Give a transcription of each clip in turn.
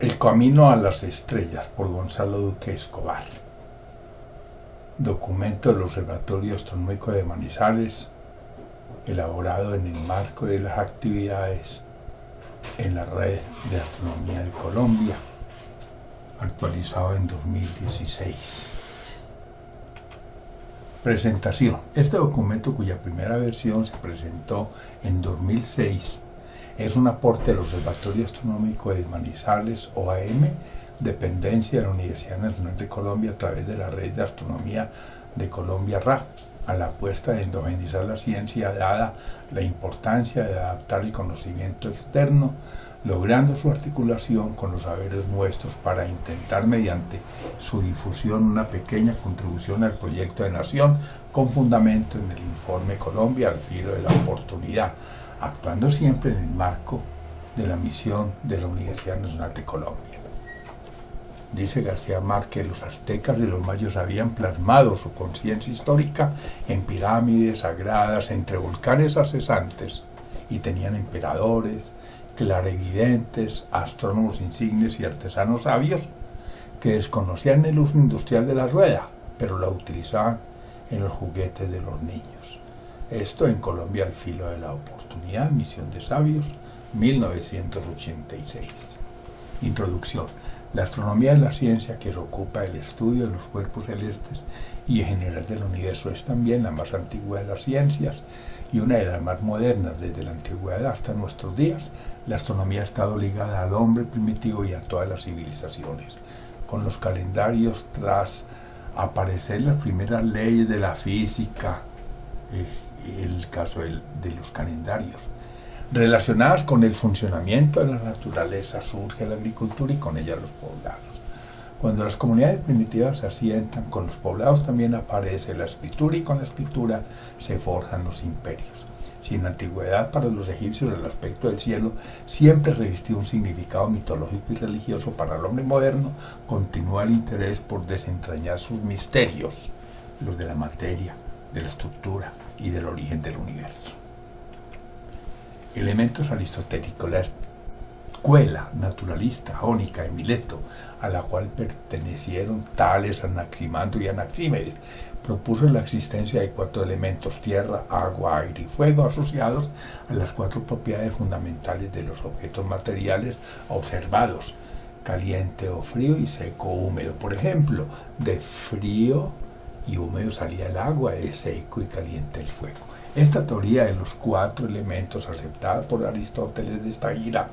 El camino a las estrellas, por Gonzalo Duque Escobar. Documento del Observatorio Astronómico de Manizales, elaborado en el marco de las actividades en la Red de Astronomía de Colombia, actualizado en 2016. Presentación. Este documento, cuya primera versión se presentó en 2006, es un aporte del Observatorio Astronómico de Manizales, OAM, dependencia de la Universidad Nacional de Colombia a través de la Red de Astronomía de Colombia, RA, a la apuesta de endogenizar la ciencia dada la importancia de adaptar el conocimiento externo, logrando su articulación con los saberes nuestros para intentar mediante su difusión una pequeña contribución al proyecto de nación con fundamento en el informe Colombia al filo de la oportunidad, actuando siempre en el marco de la misión de la Universidad Nacional de Colombia. Dice García Márquez, los aztecas y los mayos habían plasmado su conciencia histórica en pirámides sagradas entre volcanes acesantes y tenían emperadores, clarividentes, astrónomos insignes y artesanos sabios que desconocían el uso industrial de la rueda, pero la utilizaban en los juguetes de los niños. Esto en Colombia al filo de la oportunidad, Misión de Sabios, 1986. Introducción. La astronomía es la ciencia que se ocupa del estudio de los cuerpos celestes y en general del universo. Es también la más antigua de las ciencias y una de las más modernas desde la antigüedad hasta nuestros días. La astronomía ha estado ligada al hombre primitivo y a todas las civilizaciones. Con los calendarios, tras aparecer las primeras leyes de la física, el caso de los calendarios, relacionadas con el funcionamiento de la naturaleza, surge la agricultura y con ella los poblados. Cuando las comunidades primitivas se asientan, con los poblados también aparece la escritura y con la escritura se forjan los imperios. Si en la antigüedad para los egipcios el aspecto del cielo siempre revistía un significado mitológico y religioso, para el hombre moderno continúa el interés por desentrañar sus misterios, los de la materia, de la estructura y del origen del universo. Elementos aristotélicos. La escuela naturalista jónica de Mileto, a la cual pertenecieron Tales, Anaximander y Anaxímenes, propuso la existencia de 4 elementos: tierra, agua, aire y fuego, asociados a las 4 propiedades fundamentales de los objetos materiales observados: caliente o frío y seco o húmedo. Por ejemplo, de frío y húmedo salía el agua, de seco y caliente el fuego. Esta teoría de los 4 elementos, aceptada por Aristóteles de Estagira,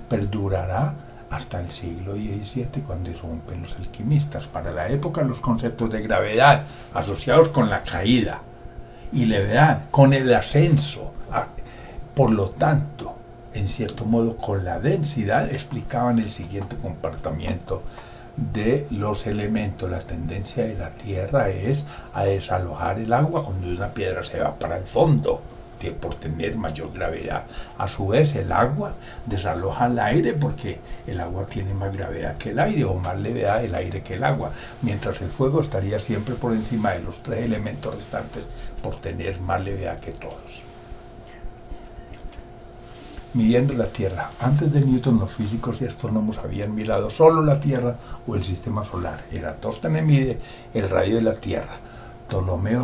perdurará hasta el siglo XVII, cuando irrumpen los alquimistas. Para la época, los conceptos de gravedad asociados con la caída y levedad con el ascenso, por lo tanto, en cierto modo con la densidad, explicaban el siguiente comportamiento de los elementos. La tendencia de la Tierra es a desalojar el agua cuando una piedra se va para el fondo, por tener mayor gravedad. A su vez, el agua desaloja el aire porque el agua tiene más gravedad que el aire, o más levedad el aire que el agua, mientras el fuego estaría siempre por encima de los 3 elementos restantes por tener más levedad que todos. Midiendo la Tierra. Antes de Newton, los físicos y astrónomos habían mirado solo la Tierra o el sistema solar. Eratóstenes mide el radio de la Tierra. Ptolomeo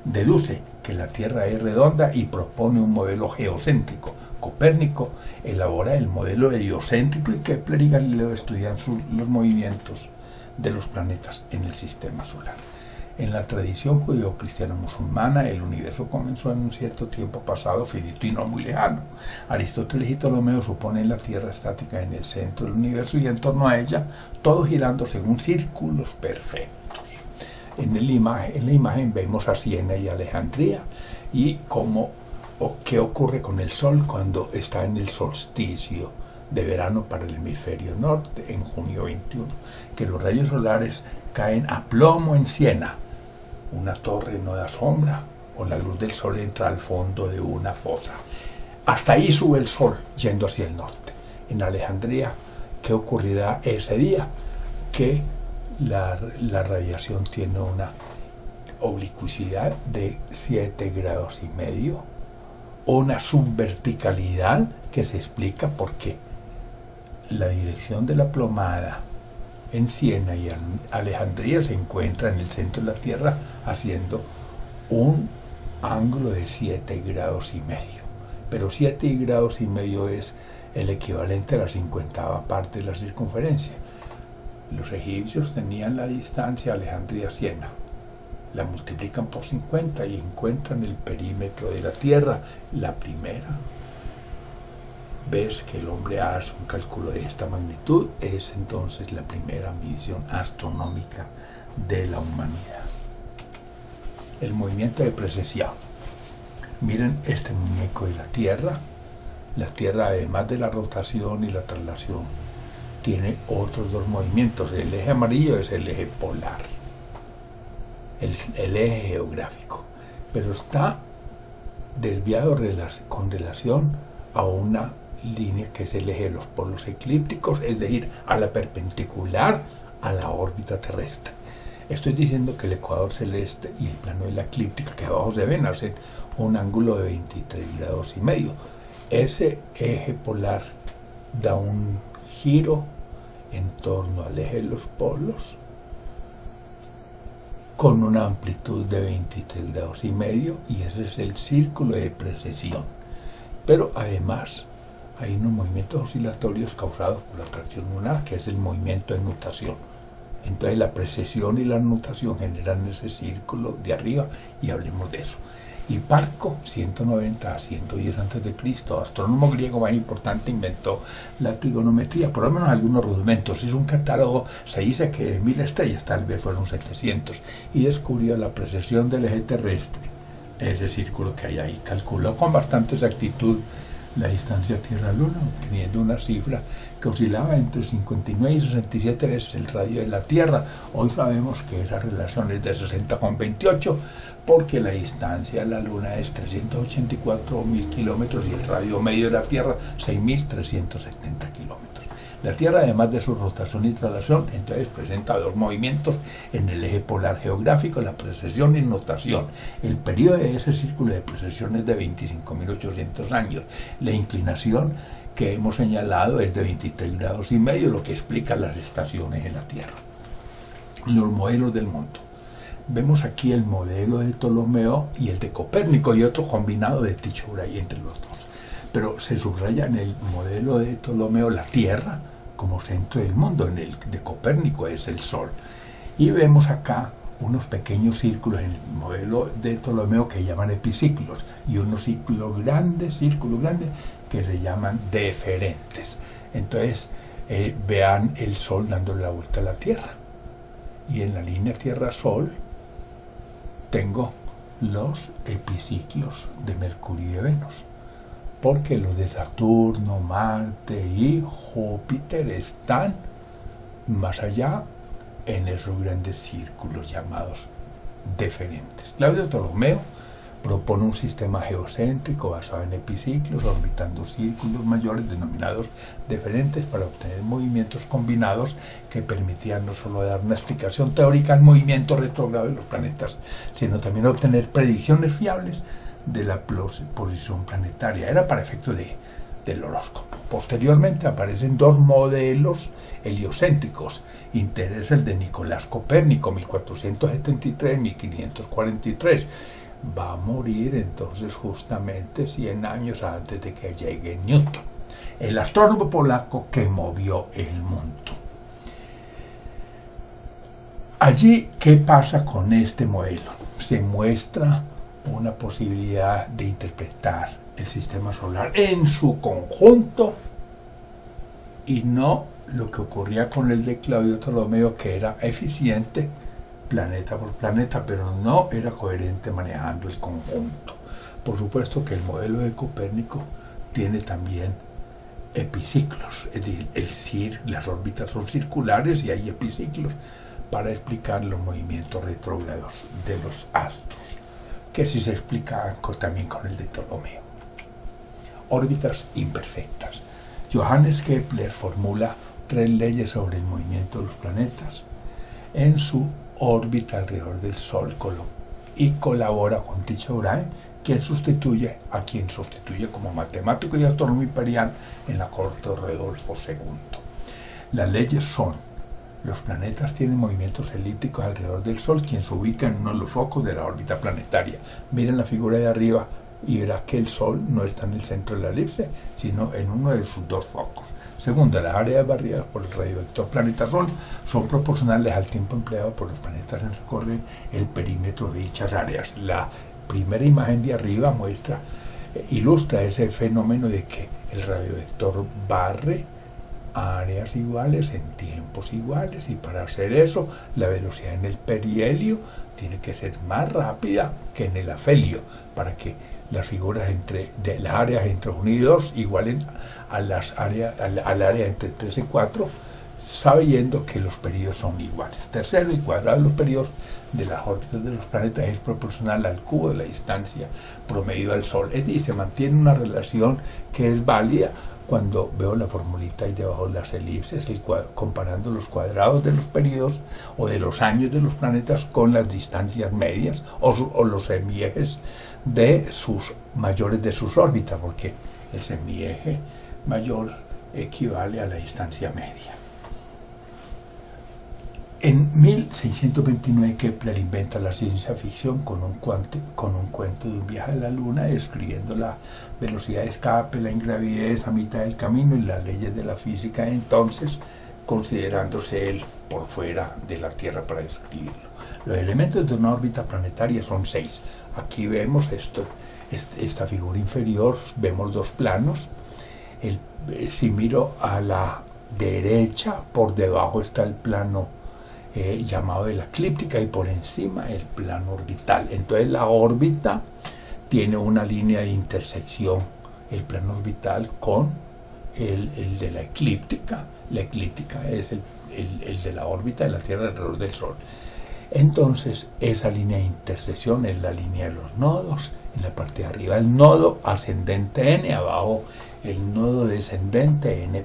deduce que la Tierra es redonda y propone un modelo geocéntrico. Copérnico elabora el modelo heliocéntrico y Kepler y Galileo estudian los movimientos de los planetas en el sistema solar. En la tradición judeo-cristiano-musulmana, el universo comenzó en un cierto tiempo pasado, finito y no muy lejano. Aristóteles y Ptolomeo suponen la Tierra estática en el centro del universo y en torno a ella, todo girando según círculos perfectos. En la imagen vemos a Siena y Alejandría y qué ocurre con el Sol cuando está en el solsticio de verano para el hemisferio norte, en junio 21, que los rayos solares caen a plomo en Siena. Una torre no da sombra, o la luz del sol entra al fondo de una fosa. Hasta ahí sube el sol, yendo hacia el norte. En Alejandría, ¿qué ocurrirá ese día? Que la radiación tiene una oblicuidad de 7,5 grados, una subverticalidad que se explica porque la dirección de la plomada en Siena y Alejandría se encuentra en el centro de la Tierra haciendo un ángulo de 7 grados y medio. Pero 7 grados y medio es el equivalente a la 50ª parte de la circunferencia. Los egipcios tenían la distancia Alejandría-Siena, la multiplican por 50 y encuentran el perímetro de la Tierra. La primera vez que el hombre hace un cálculo de esta magnitud es entonces la primera medición astronómica de la humanidad. El movimiento de precesión. Miren este muñeco de la Tierra. La Tierra, además de la rotación y la traslación, tiene otros dos movimientos. El eje amarillo es el eje polar, el eje geográfico, pero está desviado con relación a una línea que es el eje de los polos eclípticos, es decir, a la perpendicular a la órbita terrestre. Estoy diciendo que el ecuador celeste y el plano de la eclíptica que abajo se ven hacen un ángulo de 23 grados y medio. Ese eje polar da un giro en torno al eje de los polos con una amplitud de 23 grados y medio, y ese es el círculo de precesión. Pero además hay unos movimientos oscilatorios causados por la atracción lunar, que es el movimiento de nutación. Entonces la precesión y la nutación generan ese círculo de arriba, y hablemos de eso. Hiparco, 190 a 110 a.C., astrónomo griego más importante, inventó la trigonometría, por lo menos algunos rudimentos. Hizo un catálogo, se dice que de 1000 estrellas, tal vez fueron 700, y descubrió la precesión del eje terrestre, ese círculo que hay ahí. Calculó con bastante exactitud la distancia Tierra-Luna, obteniendo una cifra que oscilaba entre 59 y 67 veces el radio de la Tierra. Hoy sabemos que esa relación es de 60,28, porque la distancia de la Luna es 384.000 kilómetros y el radio medio de la Tierra 6.370 kilómetros. La Tierra, además de su rotación y traslación, entonces presenta dos movimientos en el eje polar geográfico, la precesión y nutación. El periodo de ese círculo de precesión es de 25.800 años. La inclinación que hemos señalado es de 23 grados y medio, lo que explica las estaciones en la Tierra. Los modelos del mundo. Vemos aquí el modelo de Ptolomeo y el de Copérnico, y otro combinado de Tycho Brahe entre los dos. Pero se subraya en el modelo de Ptolomeo la Tierra como centro del mundo, en el de Copérnico es el Sol. Y vemos acá unos pequeños círculos en el modelo de Ptolomeo que llaman epiciclos, y unos círculos grandes que se llaman deferentes. Entonces vean el Sol dándole la vuelta a la Tierra, y en la línea Tierra-Sol tengo los epiciclos de Mercurio y de Venus, porque los de Saturno, Marte y Júpiter están más allá en esos grandes círculos llamados deferentes. Claudio Ptolomeo propone un sistema geocéntrico basado en epiciclos, orbitando círculos mayores denominados deferentes, para obtener movimientos combinados que permitían no solo dar una explicación teórica al movimiento retrógrado de los planetas, sino también obtener predicciones fiables de la posición planetaria. Era para efectos del horóscopo. Posteriormente aparecen dos modelos heliocéntricos. Interesa el de Nicolás Copérnico, 1473-1543. Va a morir entonces justamente 100 años antes de que llegue Newton, el astrónomo polaco que movió el mundo. Allí, ¿qué pasa con este modelo? Se muestra una posibilidad de interpretar el sistema solar en su conjunto, y no lo que ocurría con el de Claudio Ptolomeo, que era eficiente planeta por planeta, pero no era coherente manejando el conjunto. Por supuesto que el modelo de Copérnico tiene también epiciclos, es decir, las órbitas son circulares y hay epiciclos para explicar los movimientos retrógrados de los astros, que sí se explicaban también con el de Ptolomeo. Órbitas imperfectas. Johannes Kepler formula 3 leyes sobre el movimiento de los planetas en su órbita alrededor del Sol, y colabora con Tycho Brahe quien sustituye a quien sustituye como matemático y astrónomo imperial en la corte de Rodolfo II. Las leyes son: los planetas tienen movimientos elípticos alrededor del Sol, quien se ubica en uno de los focos de la órbita planetaria. Miren la figura de arriba y verá que el Sol no está en el centro de la elipse, sino en uno de sus dos focos. Segundo, las áreas barridas por el radiovector planeta-Sol son proporcionales al tiempo empleado por los planetas en recorrer el perímetro de dichas áreas. La primera imagen de arriba ilustra ese fenómeno de que el radiovector barre áreas iguales en tiempos iguales, y para hacer eso la velocidad en el perihelio tiene que ser más rápida que en el afelio, para que las figuras de las áreas entre 1 y 2 igualen al área entre 3 y 4, sabiendo que los periodos son iguales. Tercero, el cuadrado de los periodos de las órbitas de los planetas es proporcional al cubo de la distancia promedio al Sol. Es decir, se mantiene una relación que es válida cuando veo la formulita ahí debajo de las elipses, comparando los cuadrados de los periodos o de los años de los planetas con las distancias medias o los semiejes de sus mayores de sus órbitas, porque el semieje mayor equivale a la distancia media. En 1629 Kepler inventa la ciencia ficción con un cuento de un viaje a la Luna, describiendo la velocidad de escape, la ingravidez a mitad del camino y las leyes de la física, entonces considerándose él por fuera de la Tierra para describirlo. Los elementos de una órbita planetaria son 6. Aquí vemos esta figura inferior, vemos dos planos. Si miro a la derecha, por debajo está el plano llamado de la eclíptica y por encima el plano orbital. Entonces la órbita tiene una línea de intersección, el plano orbital con el de la eclíptica. La eclíptica es el de la órbita de la Tierra alrededor del Sol. Entonces esa línea de intersección es la línea de los nodos. En la parte de arriba el nodo ascendente n, abajo el nodo descendente n'.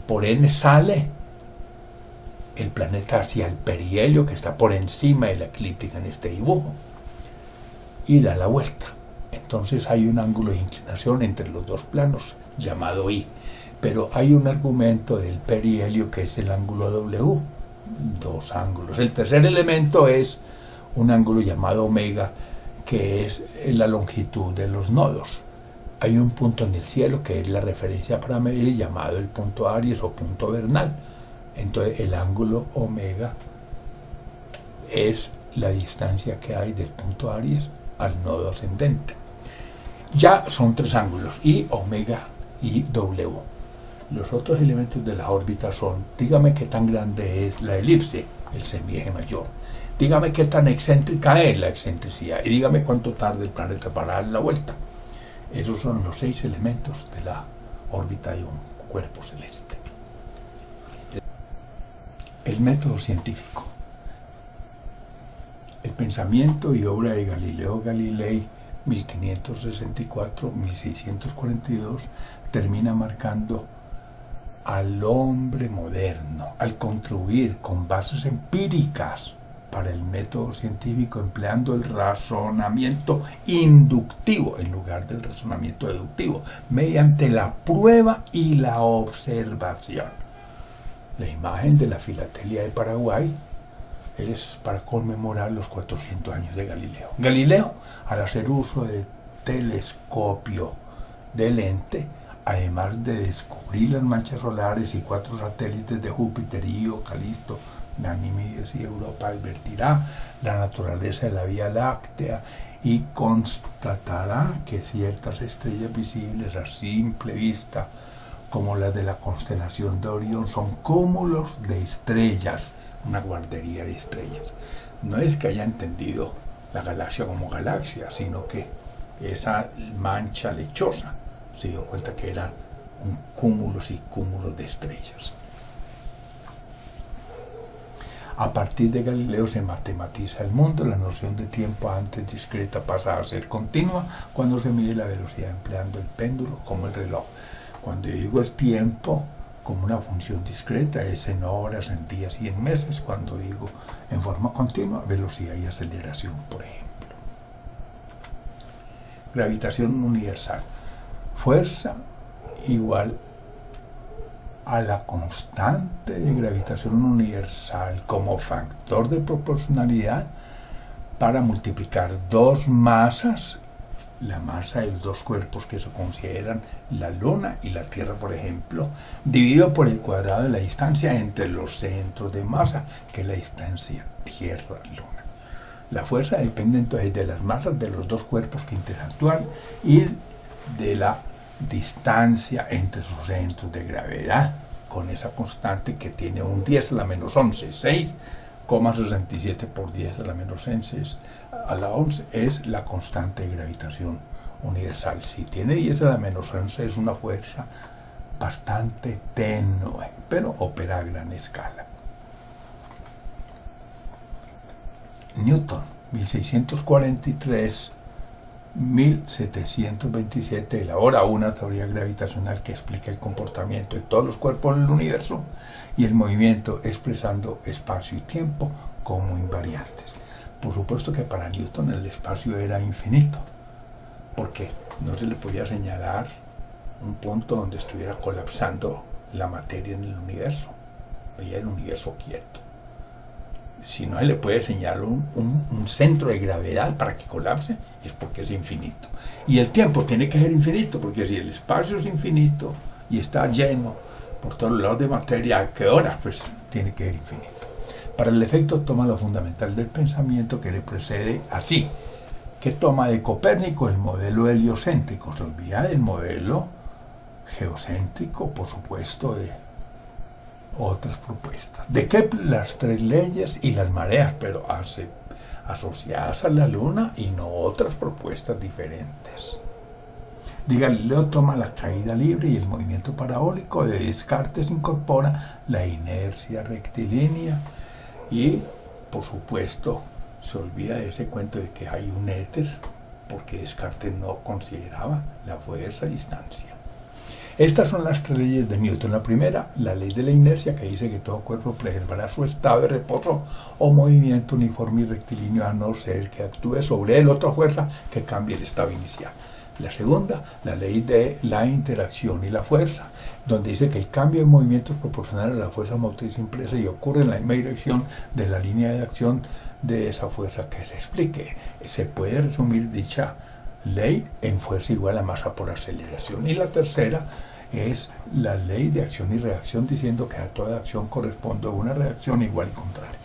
Por n sale el planeta hacia el perihelio, que está por encima de la eclíptica en este dibujo, y da la vuelta. Entonces hay un ángulo de inclinación entre los dos planos llamado I, pero hay un argumento del perihelio que es el ángulo W, dos ángulos. El tercer elemento es un ángulo llamado omega, que es la longitud de los nodos. Hay un punto en el cielo que es la referencia para medir, llamado el punto Aries o punto vernal. Entonces el ángulo omega es la distancia que hay del punto Aries al nodo ascendente. Ya son 3 ángulos, I, omega y W. Los otros elementos de la órbita son: dígame qué tan grande es la elipse, el semieje mayor. Dígame qué tan excéntrica es la excentricidad. Y dígame cuánto tarda el planeta para dar la vuelta. Esos son los 6 elementos de la órbita de un cuerpo celeste. El método científico. El pensamiento y obra de Galileo Galilei, 1564-1642, termina marcando al hombre moderno, al contribuir con bases empíricas para el método científico, empleando el razonamiento inductivo en lugar del razonamiento deductivo, mediante la prueba y la observación. La imagen de la filatelia de Paraguay es para conmemorar los 400 años de Galileo. Galileo, al hacer uso de telescopio de lente, además de descubrir las manchas solares y 4 satélites de Júpiter, Io, Calisto, Ganímedes y Europa, advertirá la naturaleza de la Vía Láctea y constatará que ciertas estrellas visibles a simple vista, como las de la constelación de Orión, son cúmulos de estrellas, una guardería de estrellas. No es que haya entendido la galaxia como galaxia, sino que esa mancha lechosa se dio cuenta que eran cúmulos y cúmulos de estrellas. A partir de Galileo se matematiza el mundo. La noción de tiempo antes discreta pasa a ser continua cuando se mide la velocidad empleando el péndulo como el reloj. Cuando yo digo el tiempo como una función discreta es en horas, en días y en meses. Cuando digo en forma continua, velocidad y aceleración, por ejemplo. gravitación universal. Fuerza igual a la constante de gravitación universal como factor de proporcionalidad para multiplicar dos masas, la masa de los dos cuerpos que se consideran la Luna y la Tierra, por ejemplo, dividido por el cuadrado de la distancia entre los centros de masa, que es la distancia Tierra-Luna. La fuerza depende entonces de las masas de los dos cuerpos que interactúan y de la distancia entre sus centros de gravedad, con esa constante que tiene un 10 a la menos 11, 6,67 por 10 a la menos 11 a la 11 es la constante de gravitación universal. Si tiene 10 a la menos 11 es una fuerza bastante tenue, pero opera a gran escala. Newton, 1643-1727, elabora una teoría gravitacional que explica el comportamiento de todos los cuerpos del universo y el movimiento expresando espacio y tiempo como invariantes. Por supuesto que para Newton el espacio era infinito, porque no se le podía señalar un punto donde estuviera colapsando la materia en el universo. Veía el universo quieto. Si no se le puede señalar un centro de gravedad para que colapse, es porque es infinito. Y el tiempo tiene que ser infinito, porque si el espacio es infinito y está lleno por todos los lados de materia, ¿a qué hora? Pues tiene que ser infinito. Para el efecto toma lo fundamental del pensamiento que le precede así, que toma de Copérnico el modelo heliocéntrico, se olvida del modelo geocéntrico, por supuesto, de otras propuestas. De Kepler las tres leyes y las mareas, pero asociadas a la Luna y no otras propuestas diferentes. De Galileo toma la caída libre y el movimiento parabólico, de Descartes incorpora la inercia rectilínea y, por supuesto, se olvida de ese cuento de que hay un éter, porque Descartes no consideraba la fuerza a distancia. Estas son las tres leyes de Newton. La primera, la ley de la inercia, que dice que todo cuerpo preservará su estado de reposo o movimiento uniforme y rectilíneo a no ser que actúe sobre él otra fuerza que cambie el estado inicial. La segunda, la ley de la interacción y la fuerza, donde dice que el cambio de movimiento es proporcional a la fuerza motriz impresa y ocurre en la misma dirección de la línea de acción de esa fuerza que se explique. Se puede resumir dicha ley en fuerza igual a masa por aceleración. Y la tercera es la ley de acción y reacción, diciendo que a toda acción corresponde una reacción igual y contraria.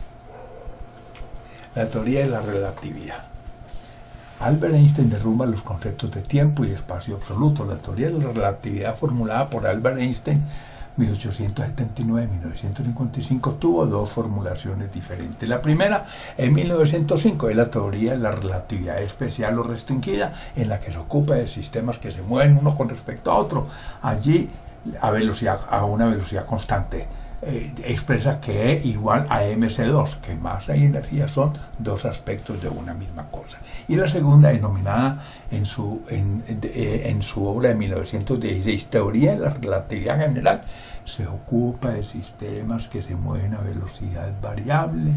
La teoría de la relatividad. Albert Einstein derrumba los conceptos de tiempo y espacio absoluto. La teoría de la relatividad formulada por Albert Einstein 1879-1955 tuvo dos formulaciones diferentes. La primera, en 1905, es la teoría de la relatividad especial o restringida, en la que se ocupa de sistemas que se mueven uno con respecto a otro, allí a una velocidad constante. Expresa que E igual a mc2, que masa y energía son dos aspectos de una misma cosa. Y la segunda, denominada en su obra de 1916, Teoría de la Relatividad General, se ocupa de sistemas que se mueven a velocidad variable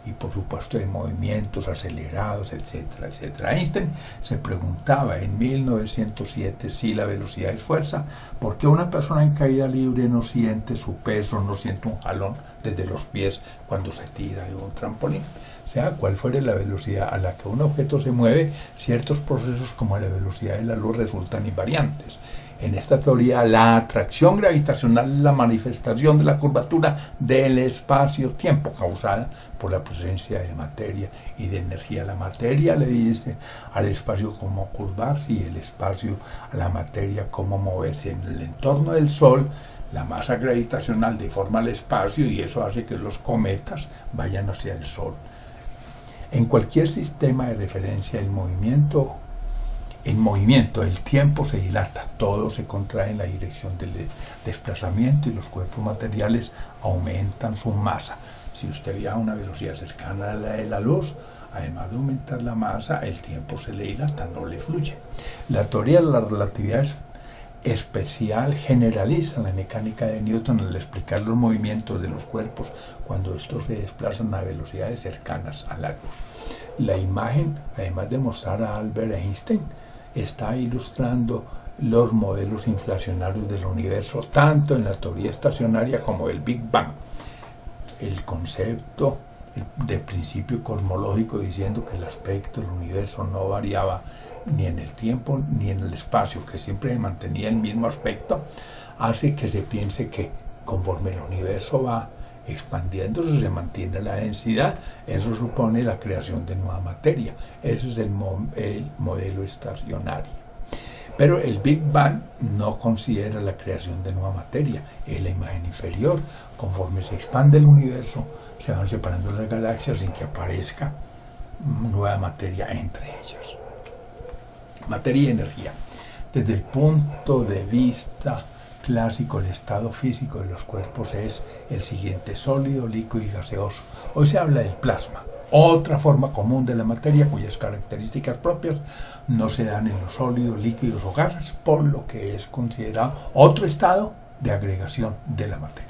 y por supuesto de movimientos acelerados, etcétera, etcétera. Einstein se preguntaba en 1907 si la velocidad es fuerza, ¿por qué una persona en caída libre no siente su peso, no siente un jalón desde los pies cuando se tira de un trampolín? Sea cual fuere la velocidad a la que un objeto se mueve, ciertos procesos como la velocidad de la luz resultan invariantes. En esta teoría, la atracción gravitacional es la manifestación de la curvatura del espacio-tiempo causada por la presencia de materia y de energía. La materia le dice al espacio cómo curvarse y el espacio a la materia cómo moverse. En el entorno del Sol, la masa gravitacional deforma el espacio y eso hace que los cometas vayan hacia el Sol. En cualquier sistema de referencia, en movimiento, el tiempo se dilata, todo se contrae en la dirección del desplazamiento y los cuerpos materiales aumentan su masa. Si usted viaja a una velocidad cercana a la de la luz, además de aumentar la masa, el tiempo se le dilata, no le fluye. La teoría de la relatividad especial generaliza la mecánica de Newton al explicar los movimientos de los cuerpos cuando estos se desplazan a velocidades cercanas a la luz. La imagen, además de mostrar a Albert Einstein está ilustrando los modelos inflacionarios del universo, tanto en la teoría estacionaria como el Big Bang. El concepto de principio cosmológico diciendo que el aspecto del universo no variaba ni en el tiempo ni en el espacio, que siempre mantenía el mismo aspecto, hace que se piense que conforme el universo va expandiéndose se mantiene la densidad. Eso supone la creación de nueva materia. Ese es el modelo estacionario. Pero el Big Bang no considera la creación de nueva materia. En la imagen inferior, conforme se expande el universo, se van separando las galaxias sin que aparezca nueva materia entre ellas. Materia y energía. Desde el punto de vista clásico, el estado físico de los cuerpos es el siguiente: sólido, líquido y gaseoso. Hoy se habla del plasma, otra forma común de la materia cuyas características propias no se dan en los sólidos, líquidos o gases, por lo que es considerado otro estado de agregación de la materia.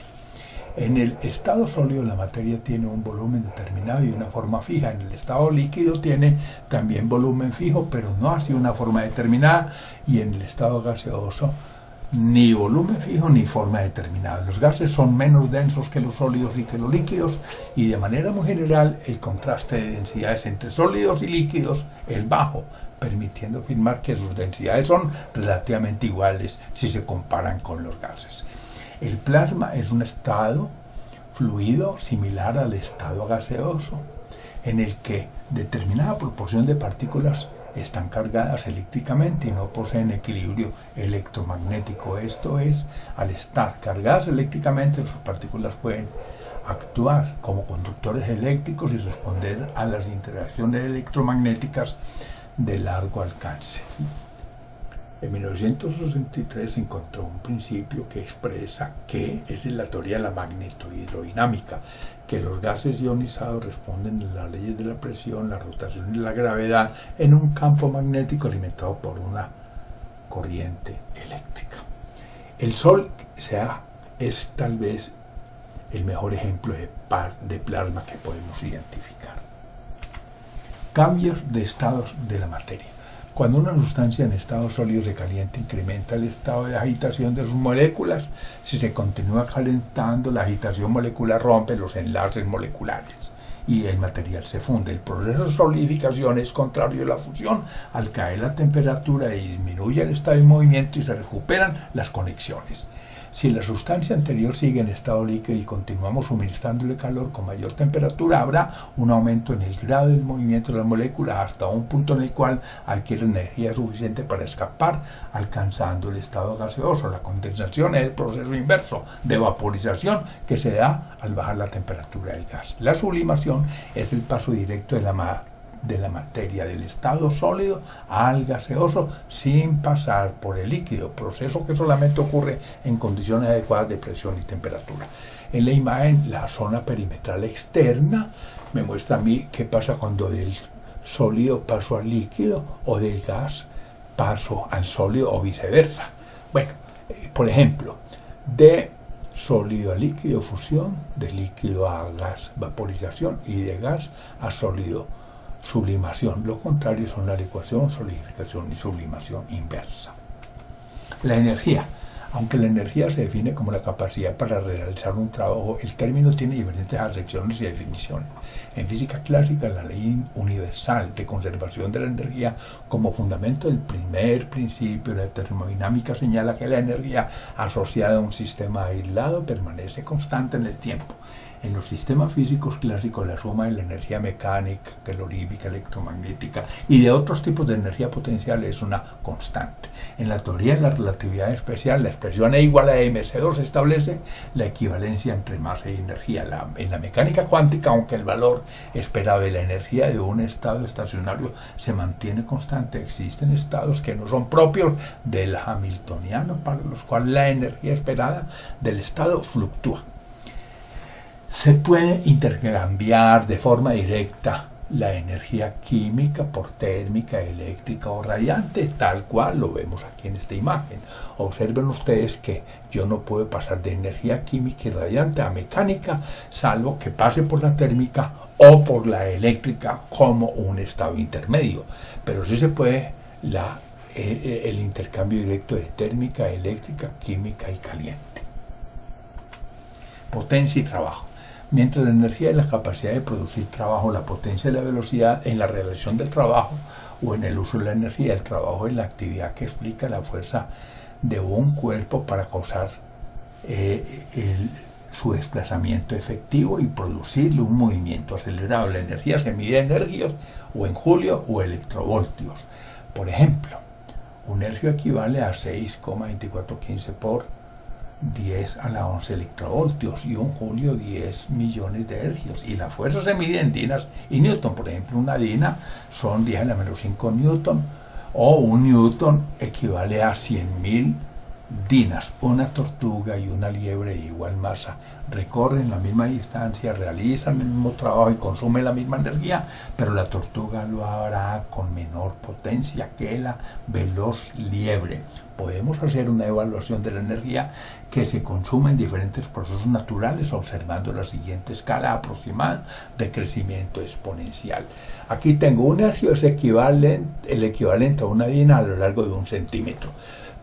En el estado sólido la materia tiene un volumen determinado y una forma fija. En el estado líquido tiene también volumen fijo, pero no así una forma determinada. Y en el estado gaseoso ni volumen fijo ni forma determinada. Los gases son menos densos que los sólidos y que los líquidos, y de manera muy general el contraste de densidades entre sólidos y líquidos es bajo, permitiendo afirmar que sus densidades son relativamente iguales si se comparan con los gases. El plasma es un estado fluido similar al estado gaseoso, en el que determinada proporción de partículas están cargadas eléctricamente y no poseen equilibrio electromagnético. Esto es, al estar cargadas eléctricamente, sus partículas pueden actuar como conductores eléctricos y responder a las interacciones electromagnéticas de largo alcance. En 1963 se encontró un principio que expresa que es la teoría de la magnetohidrodinámica, que los gases ionizados responden a las leyes de la presión, la rotación y la gravedad en un campo magnético alimentado por una corriente eléctrica. El Sol es tal vez el mejor ejemplo de plasma que podemos identificar. Cambios de estados de la materia. Cuando una sustancia en estado sólido se calienta, incrementa el estado de agitación de sus moléculas. Si se continúa calentando, la agitación molecular rompe los enlaces moleculares y el material se funde. El proceso de solidificación es contrario a la fusión. Al caer la temperatura disminuye el estado de movimiento y se recuperan las conexiones. Si la sustancia anterior sigue en estado líquido y continuamos suministrándole calor con mayor temperatura, habrá un aumento en el grado del movimiento de la molécula hasta un punto en el cual adquiere energía suficiente para escapar, alcanzando el estado gaseoso. La condensación es el proceso inverso de vaporización que se da al bajar la temperatura del gas. La sublimación es el paso directo de la materia del estado sólido al gaseoso sin pasar por el líquido, proceso que solamente ocurre en condiciones adecuadas de presión y temperatura. En la imagen, la zona perimetral externa me muestra a mí qué pasa cuando del sólido paso al líquido o del gas paso al sólido o viceversa. Bueno, por ejemplo, de sólido a líquido, fusión; de líquido a gas, vaporización; y de gas a sólido, sublimación. Lo contrario son la licuación, solidificación y sublimación inversa. La energía. Aunque la energía se define como la capacidad para realizar un trabajo, el término tiene diferentes acepciones y definiciones. En física clásica, la ley universal de conservación de la energía como fundamento del primer principio de termodinámica señala que la energía asociada a un sistema aislado permanece constante en el tiempo. En los sistemas físicos clásicos, la suma de la energía mecánica, calorífica, electromagnética y de otros tipos de energía potencial es una constante. En la teoría de la relatividad especial, la expresión E igual a mc2 establece la equivalencia entre masa y energía. En la mecánica cuántica, aunque el valor esperado de la energía de un estado estacionario se mantiene constante, existen estados que no son propios del hamiltoniano, para los cuales la energía esperada del estado fluctúa. Se puede intercambiar de forma directa la energía química por térmica, eléctrica o radiante, tal cual lo vemos aquí en esta imagen. Observen ustedes que yo no puedo pasar de energía química y radiante a mecánica, salvo que pase por la térmica o por la eléctrica como un estado intermedio. Pero sí se puede la el intercambio directo de térmica, eléctrica, química y caliente. Potencia y trabajo. Mientras la energía es la capacidad de producir trabajo, la potencia es la velocidad en la realización del trabajo o en el uso de la energía. El trabajo es la actividad que explica la fuerza de un cuerpo para causar su desplazamiento efectivo y producirle un movimiento acelerado. La energía se mide en hercios o en julio o electrovoltios. Por ejemplo, un hercio equivale a 6,2415 por 10 a la 11 electrovoltios y un julio 10 millones de hercios. Y la fuerza se mide en dinas y newton. Por ejemplo, una dina son 10 a la menos 5 newton, o un newton equivale a 100.000 dinas. Una tortuga y una liebre de igual masa recorren la misma distancia, realizan el mismo trabajo y consumen la misma energía, pero la tortuga lo hará con menor potencia que la veloz liebre. Podemos hacer una evaluación de la energía que se consume en diferentes procesos naturales observando la siguiente escala aproximada de crecimiento exponencial. Aquí tengo un hercio, es el equivalente a una dina a lo largo de 1 centímetro.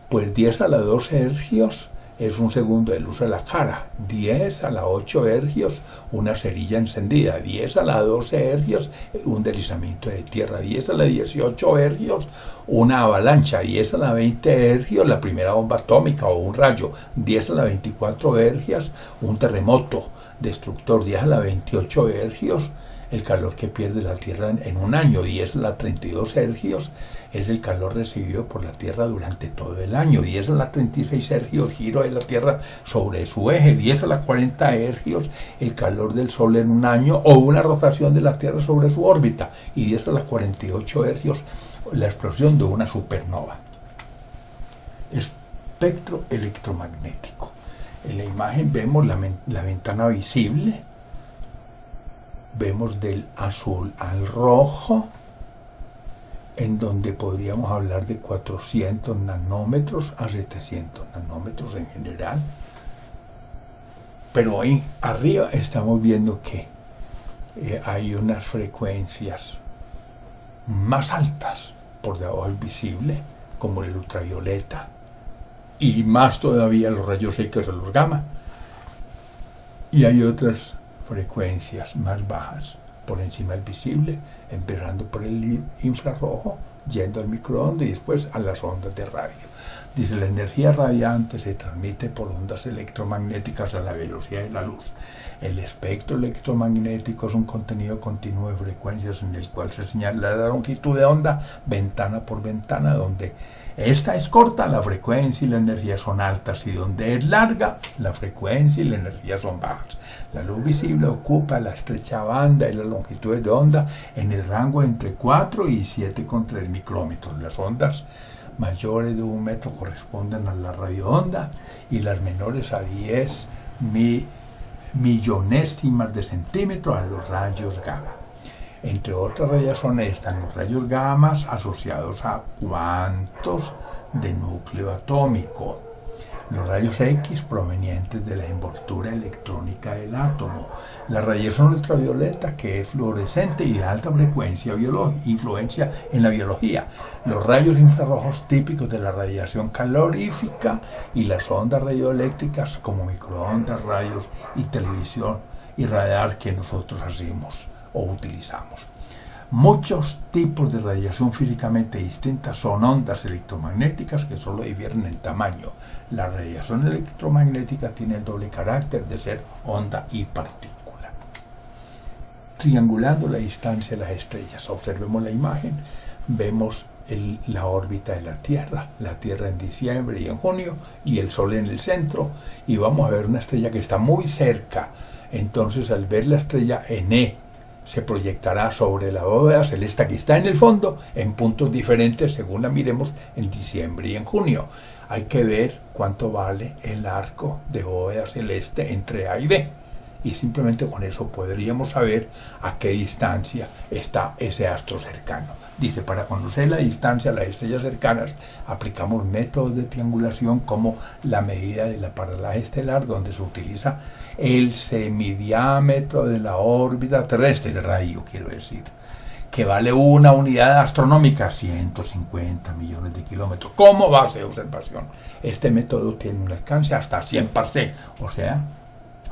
Pues 10 a la 12 hercios es un segundo de luz a la cara, 10 a la 8 hercios una cerilla encendida, 10 a la 12 hercios un deslizamiento de tierra, 10 a la 18 hercios una avalancha, 10 a la 20 hercios la primera bomba atómica o un rayo, 10 a la 24 hercios un terremoto destructor, 10 a la 28 hercios el calor que pierde la Tierra en un año, 10 a la 32 hercios es el calor recibido por la Tierra durante todo el año, 10 a la 36 hercios giro de la Tierra sobre su eje, 10 a la 40 hercios el calor del Sol en un año o una rotación de la Tierra sobre su órbita, y 10 a la 48 hercios la explosión de una supernova. Espectro electromagnético. En la imagen vemos la ventana visible. Vemos del azul al rojo, en donde podríamos hablar de 400 nanómetros a 700 nanómetros en general. Pero ahí arriba estamos viendo que hay unas frecuencias más altas por debajo del visible, como el ultravioleta, y más todavía los rayos X o los gamma. Y hay otras frecuencias más bajas por encima del visible, empezando por el infrarrojo, yendo al microondas y después a las ondas de radio. Dice, la energía radiante se transmite por ondas electromagnéticas a la velocidad de la luz. El espectro electromagnético es un contenido continuo de frecuencias en el cual se señala la longitud de onda ventana por ventana. Donde esta es corta, la frecuencia y la energía son altas, y donde es larga, la frecuencia y la energía son bajas. La luz visible ocupa la estrecha banda y las longitudes de onda en el rango entre 4 y 7,3 micrómetros. Las ondas mayores de 1 metro corresponden a la radioonda y las menores a 10 millonésimas de centímetro a los rayos gamma. Entre otras radiaciones están los rayos gamma asociados a cuantos de núcleo atómico, los rayos X provenientes de la envoltura electrónica del átomo, la radiación ultravioleta, que es fluorescente y de alta frecuencia influencia en la biología, los rayos infrarrojos típicos de la radiación calorífica y las ondas radioeléctricas como microondas, radios y televisión y radar que nosotros hacemos o utilizamos. Muchos tipos de radiación físicamente distintas son ondas electromagnéticas que solo difieren en tamaño. La radiación electromagnética tiene el doble carácter de ser onda y partícula. Triangulando la distancia de las estrellas, observemos la imagen, vemos la órbita de la Tierra en diciembre y en junio, y el Sol en el centro, y vamos a ver una estrella que está muy cerca. Entonces, al ver la estrella en E, se proyectará sobre la bóveda celeste que está en el fondo en puntos diferentes según la miremos en diciembre y en junio. Hay que ver cuánto vale el arco de bóveda celeste entre A y B, y simplemente con eso podríamos saber a qué distancia está ese astro cercano. Dice, para conocer la distancia a las estrellas cercanas aplicamos métodos de triangulación como la medida del paralaje estelar, donde se utiliza el semidiámetro de la órbita terrestre, el radio quiero decir, que vale una unidad astronómica, 150 millones de kilómetros, como base de observación. Este método tiene un alcance hasta 100 parsec, o sea,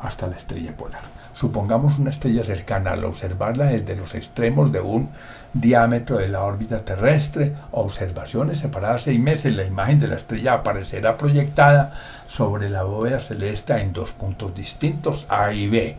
hasta la estrella polar. Supongamos una estrella cercana. Al observarla desde los extremos de un diámetro de la órbita terrestre, observaciones separadas 6 meses, la imagen de la estrella aparecerá proyectada sobre la bóveda celeste en 2 puntos distintos, A y B.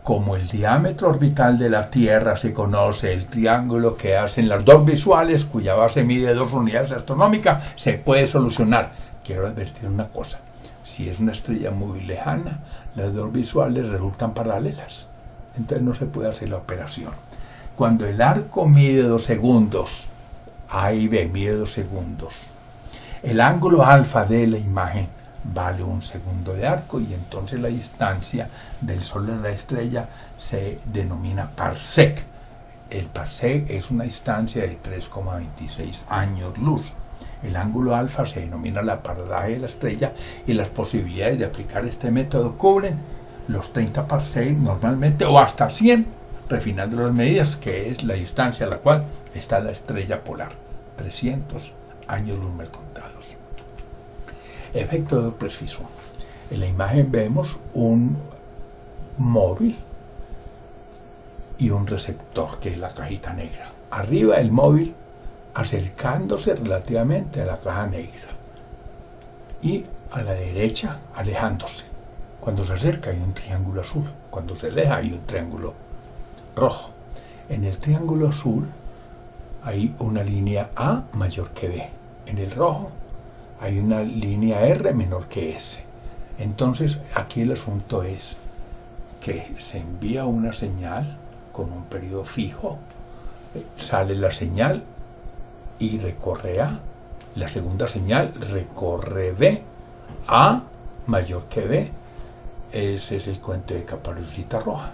Como el diámetro orbital de la Tierra se conoce, el triángulo que hacen las dos visuales, cuya base mide 2 unidades astronómicas, se puede solucionar. Quiero advertir una cosa: si es una estrella muy lejana, las dos visuales resultan paralelas, entonces no se puede hacer la operación. Cuando el arco mide 2 segundos, A y B mide 2 segundos, el ángulo alfa de la imagen vale 1 segundo de arco, y entonces la distancia del Sol a la estrella se denomina parsec. El parsec es una distancia de 3,26 años luz. El ángulo alfa se denomina la paralaje de la estrella, y las posibilidades de aplicar este método cubren los 30 parsec normalmente, o hasta 100, refinando las medidas, que es la distancia a la cual está la estrella polar, 300 años luz mal contados. Efecto de Doppler fijo. En la imagen vemos un móvil y un receptor, que es la cajita negra. Arriba el móvil acercándose relativamente a la caja negra, y a la derecha alejándose. Cuando se acerca hay un triángulo azul, cuando se aleja hay un triángulo rojo. En el triángulo azul hay una línea A mayor que B. En el rojo hay una línea R menor que S. Entonces aquí el asunto es que se envía una señal con un periodo fijo, sale la señal y recorre A. La segunda señal recorre B. A mayor que B. Ese es el cuento de Caperucita Roja,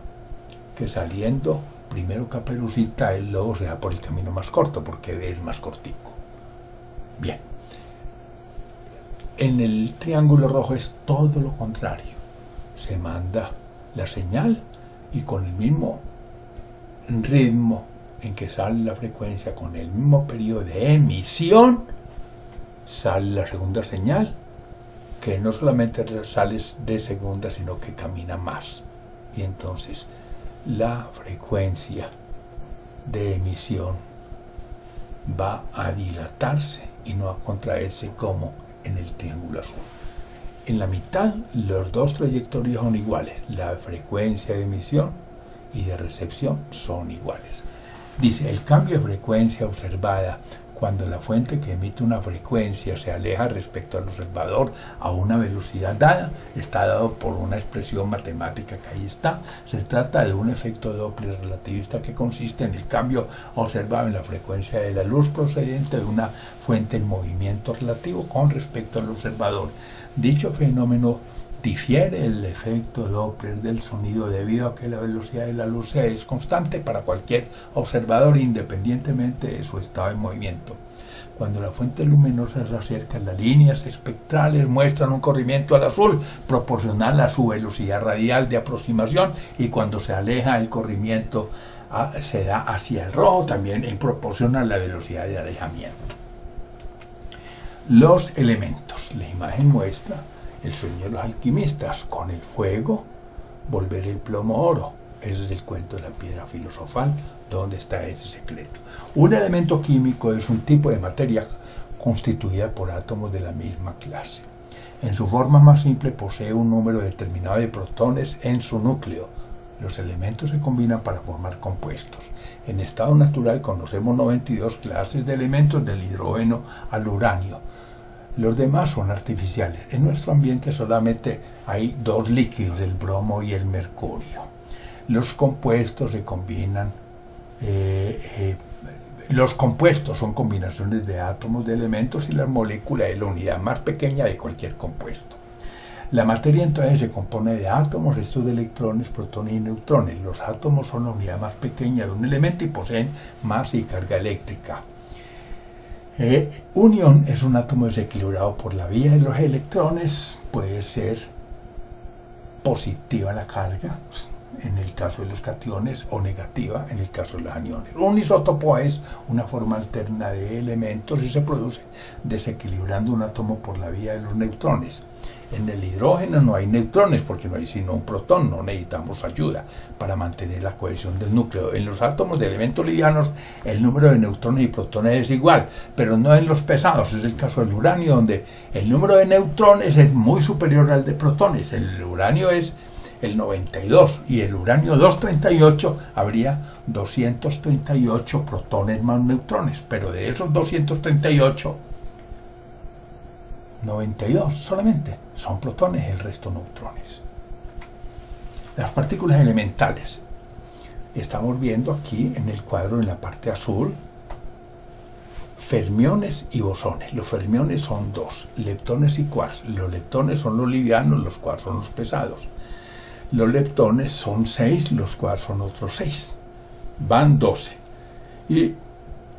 que saliendo primero Caperucita, el lobo se da por el camino más corto, porque B es más cortico. Bien. En el triángulo rojo es todo lo contrario. Se manda la señal, y con el mismo ritmo en que sale la frecuencia, con el mismo periodo de emisión, sale la segunda señal, que no solamente sale de segunda, sino que camina más. Y entonces la frecuencia de emisión va a dilatarse y no a contraerse como en el triángulo azul. En la mitad, los dos trayectorias son iguales. La frecuencia de emisión y de recepción son iguales. Dice, el cambio de frecuencia observada cuando la fuente que emite una frecuencia se aleja respecto al observador a una velocidad dada, está dado por una expresión matemática que ahí está. Se trata de un efecto Doppler relativista que consiste en el cambio observado en la frecuencia de la luz procedente de una fuente en movimiento relativo con respecto al observador. Dicho fenómeno difiere el efecto Doppler del sonido debido a que la velocidad de la luz es constante para cualquier observador independientemente de su estado de movimiento. Cuando la fuente luminosa se acerca, las líneas espectrales muestran un corrimiento al azul proporcional a su velocidad radial de aproximación, y cuando se aleja el corrimiento se da hacia el rojo también en proporción a la velocidad de alejamiento. Los elementos. La imagen muestra el sueño de los alquimistas: con el fuego volver el plomo oro. Ese es el cuento de la piedra filosofal. ¿Dónde está ese secreto? Un elemento químico es un tipo de materia constituida por átomos de la misma clase. En su forma más simple posee un número determinado de protones en su núcleo. Los elementos se combinan para formar compuestos. En estado natural conocemos 92 clases de elementos, del hidrógeno al uranio. Los demás son artificiales. En nuestro ambiente solamente hay 2 líquidos, el bromo y el mercurio. Los compuestos se combinan. Los compuestos son combinaciones de átomos de elementos, y la molécula es la unidad más pequeña de cualquier compuesto. La materia entonces se compone de átomos, restos de electrones, protones y neutrones. Los átomos son la unidad más pequeña de un elemento y poseen masa y carga eléctrica. Un ion es un átomo desequilibrado por la vía de los electrones. Puede ser positiva la carga, en el caso de los cationes o negativa en el caso de los aniones. Un isótopo es una forma alterna de elementos y se produce desequilibrando un átomo por la vía de los neutrones. En el hidrógeno no hay neutrones porque no hay sino un protón, no necesitamos ayuda para mantener la cohesión del núcleo. En los átomos de elementos livianos el número de neutrones y protones es igual, pero no en los pesados. Es el caso del uranio, donde el número de neutrones es muy superior al de protones. El uranio es el 92 y el uranio 238 habría 238 protones más neutrones, pero de esos 238, 92 solamente son protones, el resto neutrones. Las partículas elementales. Estamos viendo aquí en el cuadro en la parte azul fermiones y bosones. Los fermiones son dos, leptones y quarks. Los leptones son los livianos, los quarks son los pesados. Los leptones son 6, los quarks son otros 6. Van 12. Y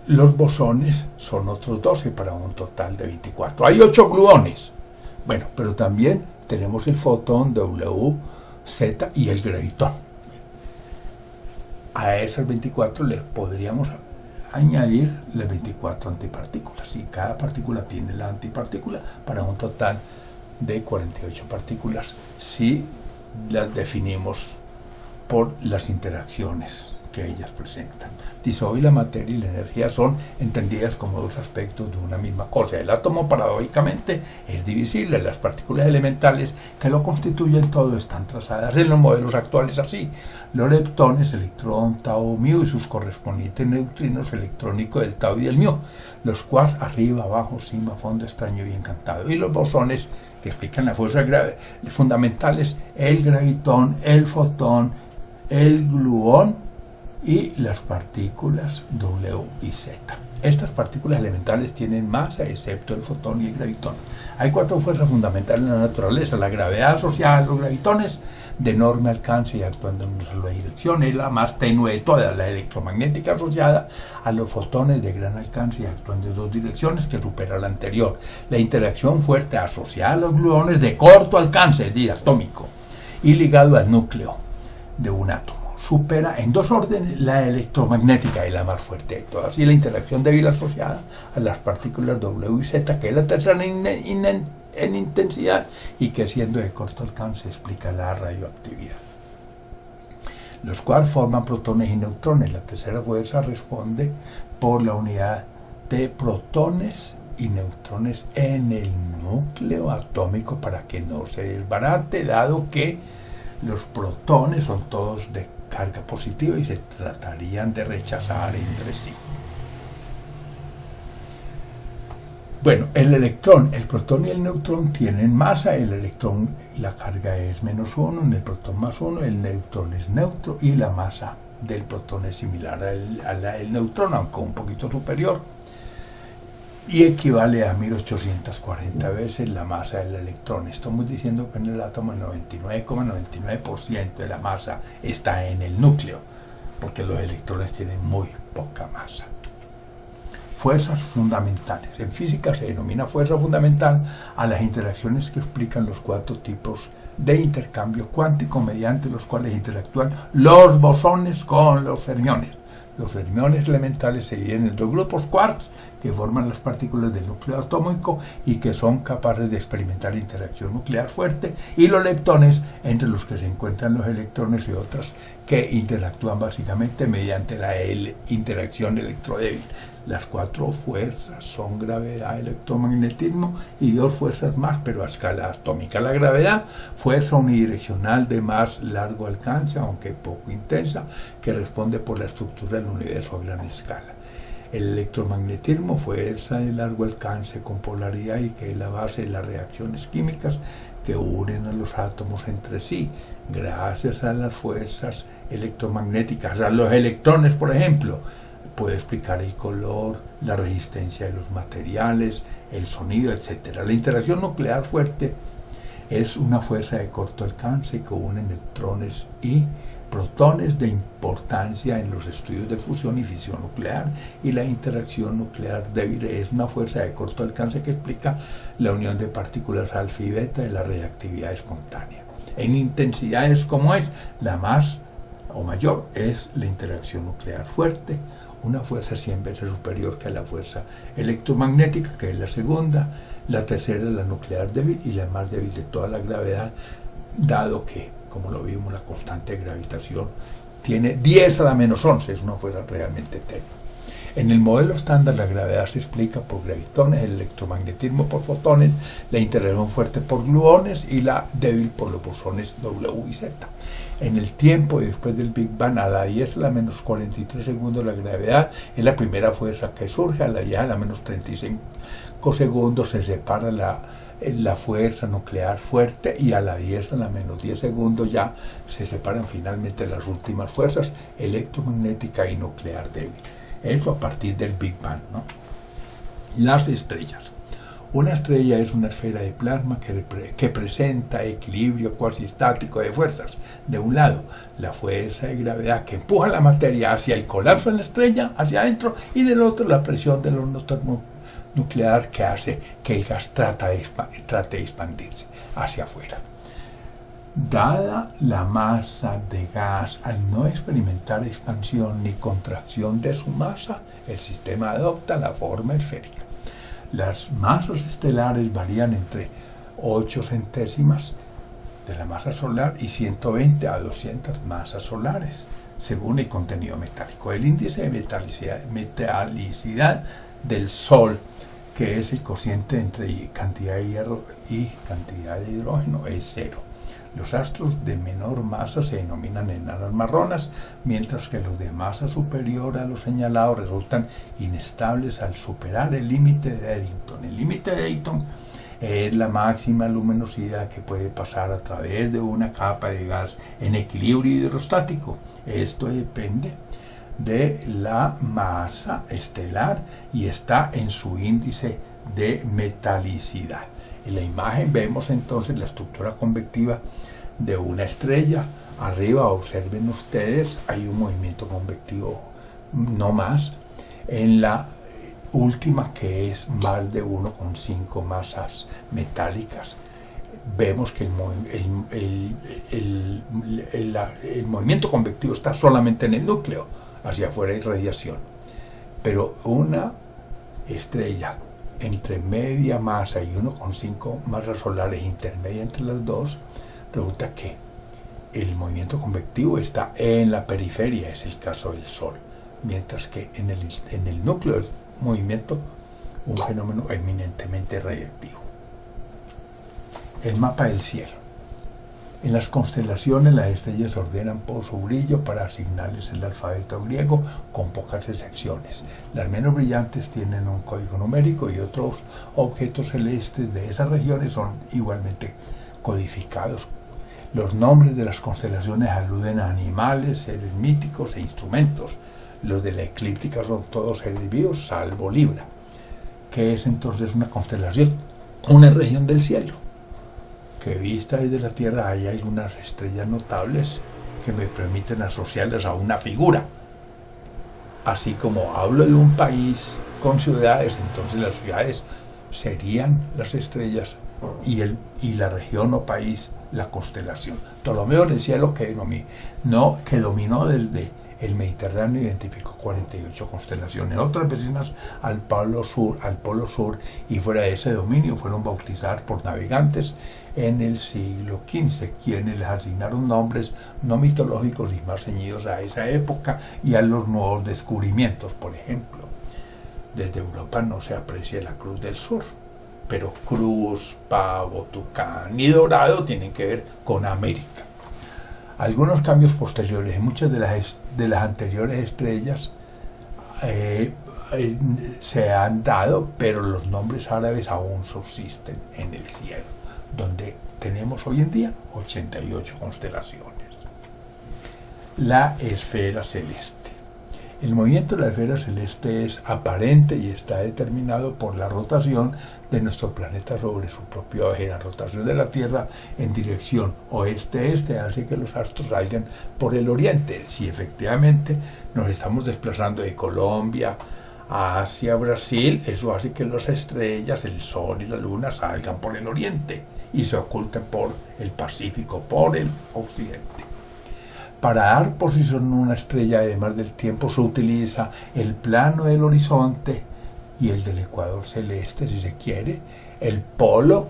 los bosones son otros 12 para un total de 24. Hay 8 gluones. Bueno, pero también tenemos el fotón W, Z y el gravitón. A esas 24 les podríamos añadir las 24 antipartículas. Y cada partícula tiene la antipartícula para un total de 48 partículas si las definimos por las interacciones que ellas presentan. Dice, hoy la materia y la energía son entendidas como dos aspectos de una misma cosa. El átomo, paradójicamente, es divisible. Las partículas elementales que lo constituyen todo están trazadas en los modelos actuales así. Los leptones, electrón, tau, mu y sus correspondientes neutrinos, electrónico del tau y del mu. Los quarks, arriba, abajo, cima, fondo, extraño y encantado. Y los bosones, que explican las fuerzas fundamentales, el gravitón, el fotón, el gluón y las partículas W y Z. Estas partículas elementales tienen masa excepto el fotón y el gravitón. Hay 4 fuerzas fundamentales en la naturaleza. La gravedad asociada a los gravitones de enorme alcance y actuando en una sola dirección es la más tenue de todas. La electromagnética asociada a los fotones de gran alcance y actuando en 2 direcciones que supera la anterior. La interacción fuerte asociada a los gluones de corto alcance, es decir, atómico, y ligado al núcleo de un átomo. Supera en 2 órdenes la electromagnética y la más fuerte de todas, y la interacción débil asociada a las partículas W y Z, que es la tercera en intensidad y que siendo de corto alcance explica la radioactividad. Los quarks forman protones y neutrones. La tercera fuerza responde por la unidad de protones y neutrones en el núcleo atómico para que no se desbarate, dado que los protones son todos de carga positiva y se tratarían de rechazar entre sí. Bueno, el electrón, el protón y el neutrón tienen masa. El electrón, la carga es -1, en el protón +1, el neutrón es neutro y la masa del protón es similar al neutrón, aunque un poquito superior, y equivale a 1840 veces la masa del electrón. Estamos diciendo que en el átomo el 99,99% de la masa está en el núcleo, porque los electrones tienen muy poca masa. Fuerzas fundamentales. En física se denomina fuerza fundamental a las interacciones que explican los 4 tipos de intercambio cuántico mediante los cuales interactúan los bosones con los fermiones. Los fermiones elementales se dividen en 2 grupos: quarks, que forman las partículas del núcleo atómico y que son capaces de experimentar interacción nuclear fuerte, y los leptones, entre los que se encuentran los electrones y otras que interactúan básicamente mediante la interacción electrodébil. Las 4 fuerzas son gravedad, electromagnetismo y 2 fuerzas más, pero a escala atómica. La gravedad, fuerza unidireccional de más largo alcance, aunque poco intensa, que responde por la estructura del universo a gran escala. El electromagnetismo, fuerza de largo alcance con polaridad y que es la base de las reacciones químicas que unen a los átomos entre sí, gracias a las fuerzas electromagnéticas. A los electrones, por ejemplo, puede explicar el color, la resistencia de los materiales, el sonido, etc. La interacción nuclear fuerte es una fuerza de corto alcance que une neutrones y protones de importancia en los estudios de fusión y fisión nuclear, y la interacción nuclear débil es una fuerza de corto alcance que explica la unión de partículas alfa y beta de la reactividad espontánea. En intensidades como es la más o mayor es la interacción nuclear fuerte, una fuerza 100 veces superior que a la fuerza electromagnética, que es la segunda. La tercera es la nuclear débil y la más débil de toda la gravedad, dado que, como lo vimos, la constante de gravitación tiene 10 a la menos 11, es una fuerza realmente tenue. En el modelo estándar la gravedad se explica por gravitones, el electromagnetismo por fotones, la interacción fuerte por gluones y la débil por los bosones W y Z. En el tiempo y después del Big Bang, a la 10 a la menos 43 segundos, la gravedad es la primera fuerza que surge, a la 10 a la menos 35 segundos se separa la fuerza nuclear fuerte y a la 10 a la menos 10 segundos ya se separan finalmente las últimas fuerzas electromagnética y nuclear débil. Eso a partir del Big Bang, ¿no? Las estrellas. Una estrella es una esfera de plasma que presenta equilibrio cuasi estático de fuerzas. De un lado, la fuerza de gravedad que empuja la materia hacia el colapso de la estrella, hacia adentro, y del otro, la presión del horno termonuclear que hace que el gas trate de expandirse hacia afuera. Dada la masa de gas, al no experimentar expansión ni contracción de su masa, el sistema adopta la forma esférica. Las masas estelares varían entre 8 centésimas de la masa solar y 120 a 200 masas solares, según el contenido metálico. El índice de metalicidad del Sol, que es el cociente entre cantidad de hierro y cantidad de hidrógeno, es 0. Los astros de menor masa se denominan enanas marronas, mientras que los de masa superior a lo señalado resultan inestables al superar el límite de Eddington. El límite de Eddington es la máxima luminosidad que puede pasar a través de una capa de gas en equilibrio hidrostático. Esto depende de la masa estelar y está en su índice de metalicidad. En la imagen vemos entonces la estructura convectiva de una estrella. Arriba, observen ustedes, hay un movimiento convectivo no más. En la última, que es más de 1,5 masas metálicas, vemos que el movimiento convectivo está solamente en el núcleo, hacia afuera hay radiación. Pero una estrella entre media masa y 1,5 masas solares intermedia entre las dos, resulta que el movimiento convectivo está en la periferia, es el caso del Sol, mientras que en el núcleo es movimiento, un fenómeno eminentemente radiactivo. El mapa del cielo. En las constelaciones las estrellas se ordenan por su brillo para asignarles el alfabeto griego con pocas excepciones. Las menos brillantes tienen un código numérico y otros objetos celestes de esas regiones son igualmente codificados. Los nombres de las constelaciones aluden a animales, seres míticos e instrumentos. Los de la eclíptica son todos seres vivos, salvo Libra. ¿Qué es entonces una constelación? Una región del cielo que vista desde la Tierra hay algunas estrellas notables que me permiten asociarlas a una figura. Así como hablo de un país con ciudades, entonces las ciudades serían las estrellas y la región o país la constelación. Ptolomeo en el cielo que dominó desde el Mediterráneo, identificó 48 constelaciones. Otras vecinas al polo sur y fuera de ese dominio fueron bautizadas por navegantes en el siglo XV, quienes les asignaron nombres no mitológicos y más ceñidos a esa época y a los nuevos descubrimientos. Por ejemplo, desde Europa no se aprecia la Cruz del Sur, pero cruz, pavo, tucán y dorado tienen que ver con América. Algunos cambios posteriores en muchas de las anteriores estrellas se han dado, pero los nombres árabes aún subsisten en el cielo, donde tenemos hoy en día 88 constelaciones. La esfera celeste. El movimiento de la esfera celeste es aparente y está determinado por la rotación de nuestro planeta sobre su propio eje. La rotación de la Tierra en dirección oeste-este hace que los astros salgan por el oriente. Si efectivamente nos estamos desplazando de Colombia hacia Brasil, eso hace que las estrellas, el Sol y la Luna salgan por el oriente y se oculten por el Pacífico, por el occidente. Para dar posición a una estrella, además del tiempo, se utiliza el plano del horizonte y el del ecuador celeste, si se quiere, el polo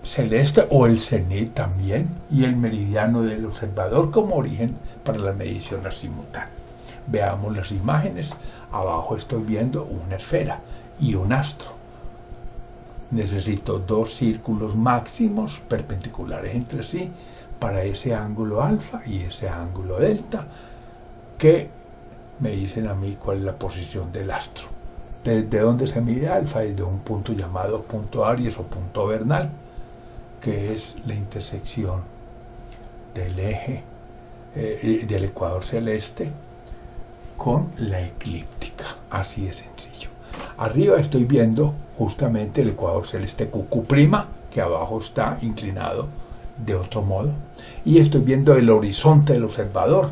celeste o el cenit también, y el meridiano del observador como origen para la medición simultánea. Veamos las imágenes. Abajo estoy viendo una esfera y un astro. Necesito dos círculos máximos perpendiculares entre sí para ese ángulo alfa y ese ángulo delta, que me dicen a mí cuál es la posición del astro. ¿Desde dónde se mide alfa? Desde un punto llamado punto Aries o punto vernal, que es la intersección del eje del ecuador celeste con la eclíptica. Así de sencillo. Arriba estoy viendo justamente el ecuador celeste QQ', que abajo está inclinado de otro modo, y estoy viendo el horizonte del observador,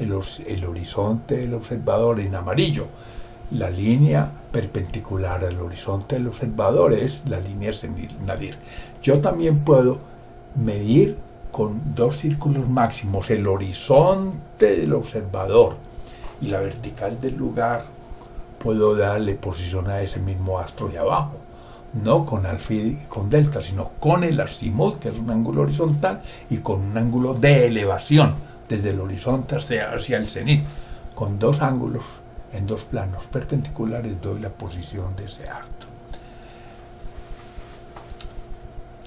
el horizonte del observador en amarillo. La línea perpendicular al horizonte del observador es la línea cenit-nadir. Yo también puedo medir con dos círculos máximos el horizonte del observador y la vertical del lugar. Puedo darle posición a ese mismo astro de abajo, no con alfa y con delta, sino con el azimut, que es un ángulo horizontal, y con un ángulo de elevación desde el horizonte hacia el cenit. Con dos ángulos en dos planos perpendiculares doy la posición de ese astro.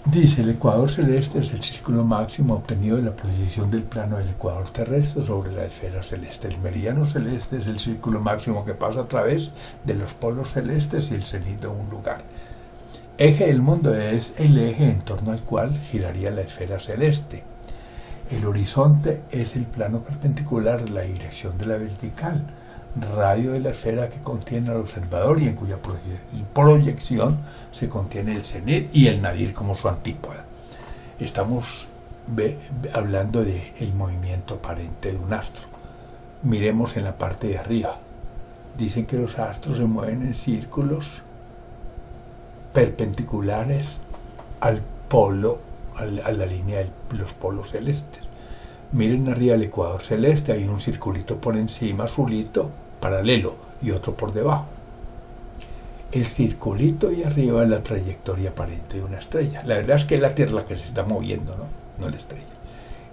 Dice, el ecuador celeste es el círculo máximo obtenido de la proyección del plano del ecuador terrestre sobre la esfera celeste. El meridiano celeste es el círculo máximo que pasa a través de los polos celestes y el cenit de un lugar. Eje del mundo es el eje en torno al cual giraría la esfera celeste. El horizonte es el plano perpendicular, la dirección de la vertical, radio de la esfera que contiene al observador y en cuya proyección se contiene el cenit y el nadir como su antípoda. Estamos hablando del movimiento aparente de un astro. Miremos en la parte de arriba. Dicen que los astros se mueven en círculos perpendiculares al polo, a la línea de los polos celestes. Miren arriba el ecuador celeste, hay un circulito por encima, azulito, paralelo, y otro por debajo. El circulito de arriba es la trayectoria aparente de una estrella. La verdad es que es la Tierra la que se está moviendo, no la estrella.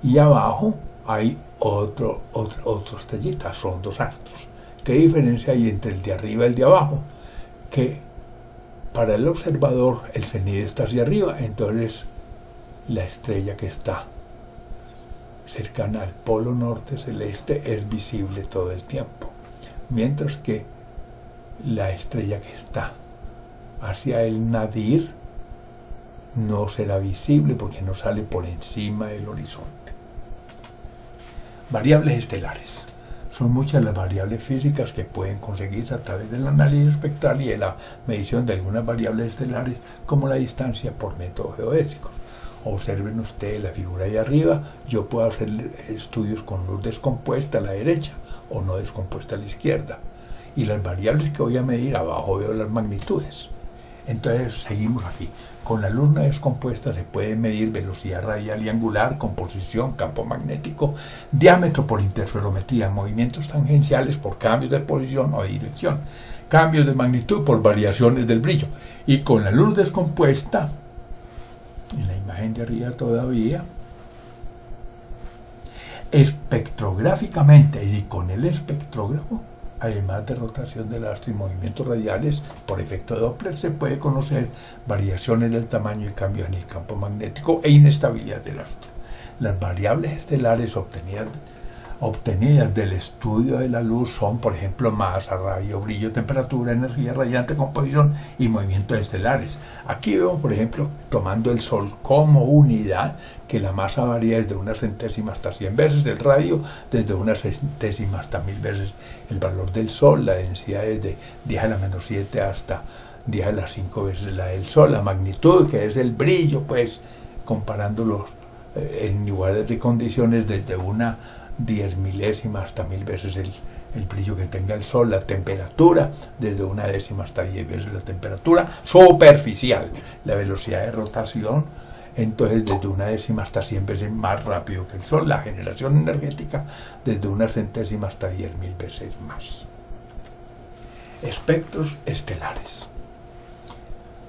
Y abajo hay otra estrellita, son dos astros. ¿Qué diferencia hay entre el de arriba y el de abajo? Que para el observador el cenit está hacia arriba, entonces la estrella que está cercana al polo norte celeste es visible todo el tiempo, mientras que la estrella que está hacia el nadir no será visible porque no sale por encima del horizonte. Variables estelares. Son muchas las variables físicas que pueden conseguirse a través del análisis espectral y de la medición de algunas variables estelares, como la distancia por métodos geodésicos. Observen ustedes la figura de arriba. Yo puedo hacer estudios con luz descompuesta a la derecha o no descompuesta a la izquierda. Y las variables que voy a medir, abajo veo las magnitudes. Entonces seguimos aquí. Con la luz no descompuesta se puede medir velocidad radial y angular, composición, campo magnético, diámetro por interferometría, movimientos tangenciales por cambios de posición o de dirección, cambios de magnitud por variaciones del brillo. Y con la luz descompuesta, en la imagen de arriba todavía, espectrográficamente y con el espectrógrafo, además de rotación del astro y movimientos radiales por efecto de Doppler, se puede conocer variaciones del tamaño y cambios en el campo magnético e inestabilidad del astro. Las variables estelares obtenidas del estudio de la luz son, por ejemplo, masa, radio, brillo, temperatura, energía radiante, composición y movimientos estelares. Aquí vemos, por ejemplo, tomando el Sol como unidad, que la masa varía desde una centésima hasta 100 veces, el radio desde una centésima hasta 1000 veces el valor del Sol, la densidad desde 10 a la menos 7 hasta 10 a las 5 veces la del Sol, la magnitud, que es el brillo, pues comparándolos en igualdad de condiciones desde una 10 milésima hasta 1000 veces el brillo que tenga el Sol, la temperatura desde una décima hasta 10 veces la temperatura superficial, la velocidad de rotación entonces desde una décima hasta 100 veces más rápido que el Sol. La generación energética desde una centésima hasta 10.000 veces más. Espectros estelares.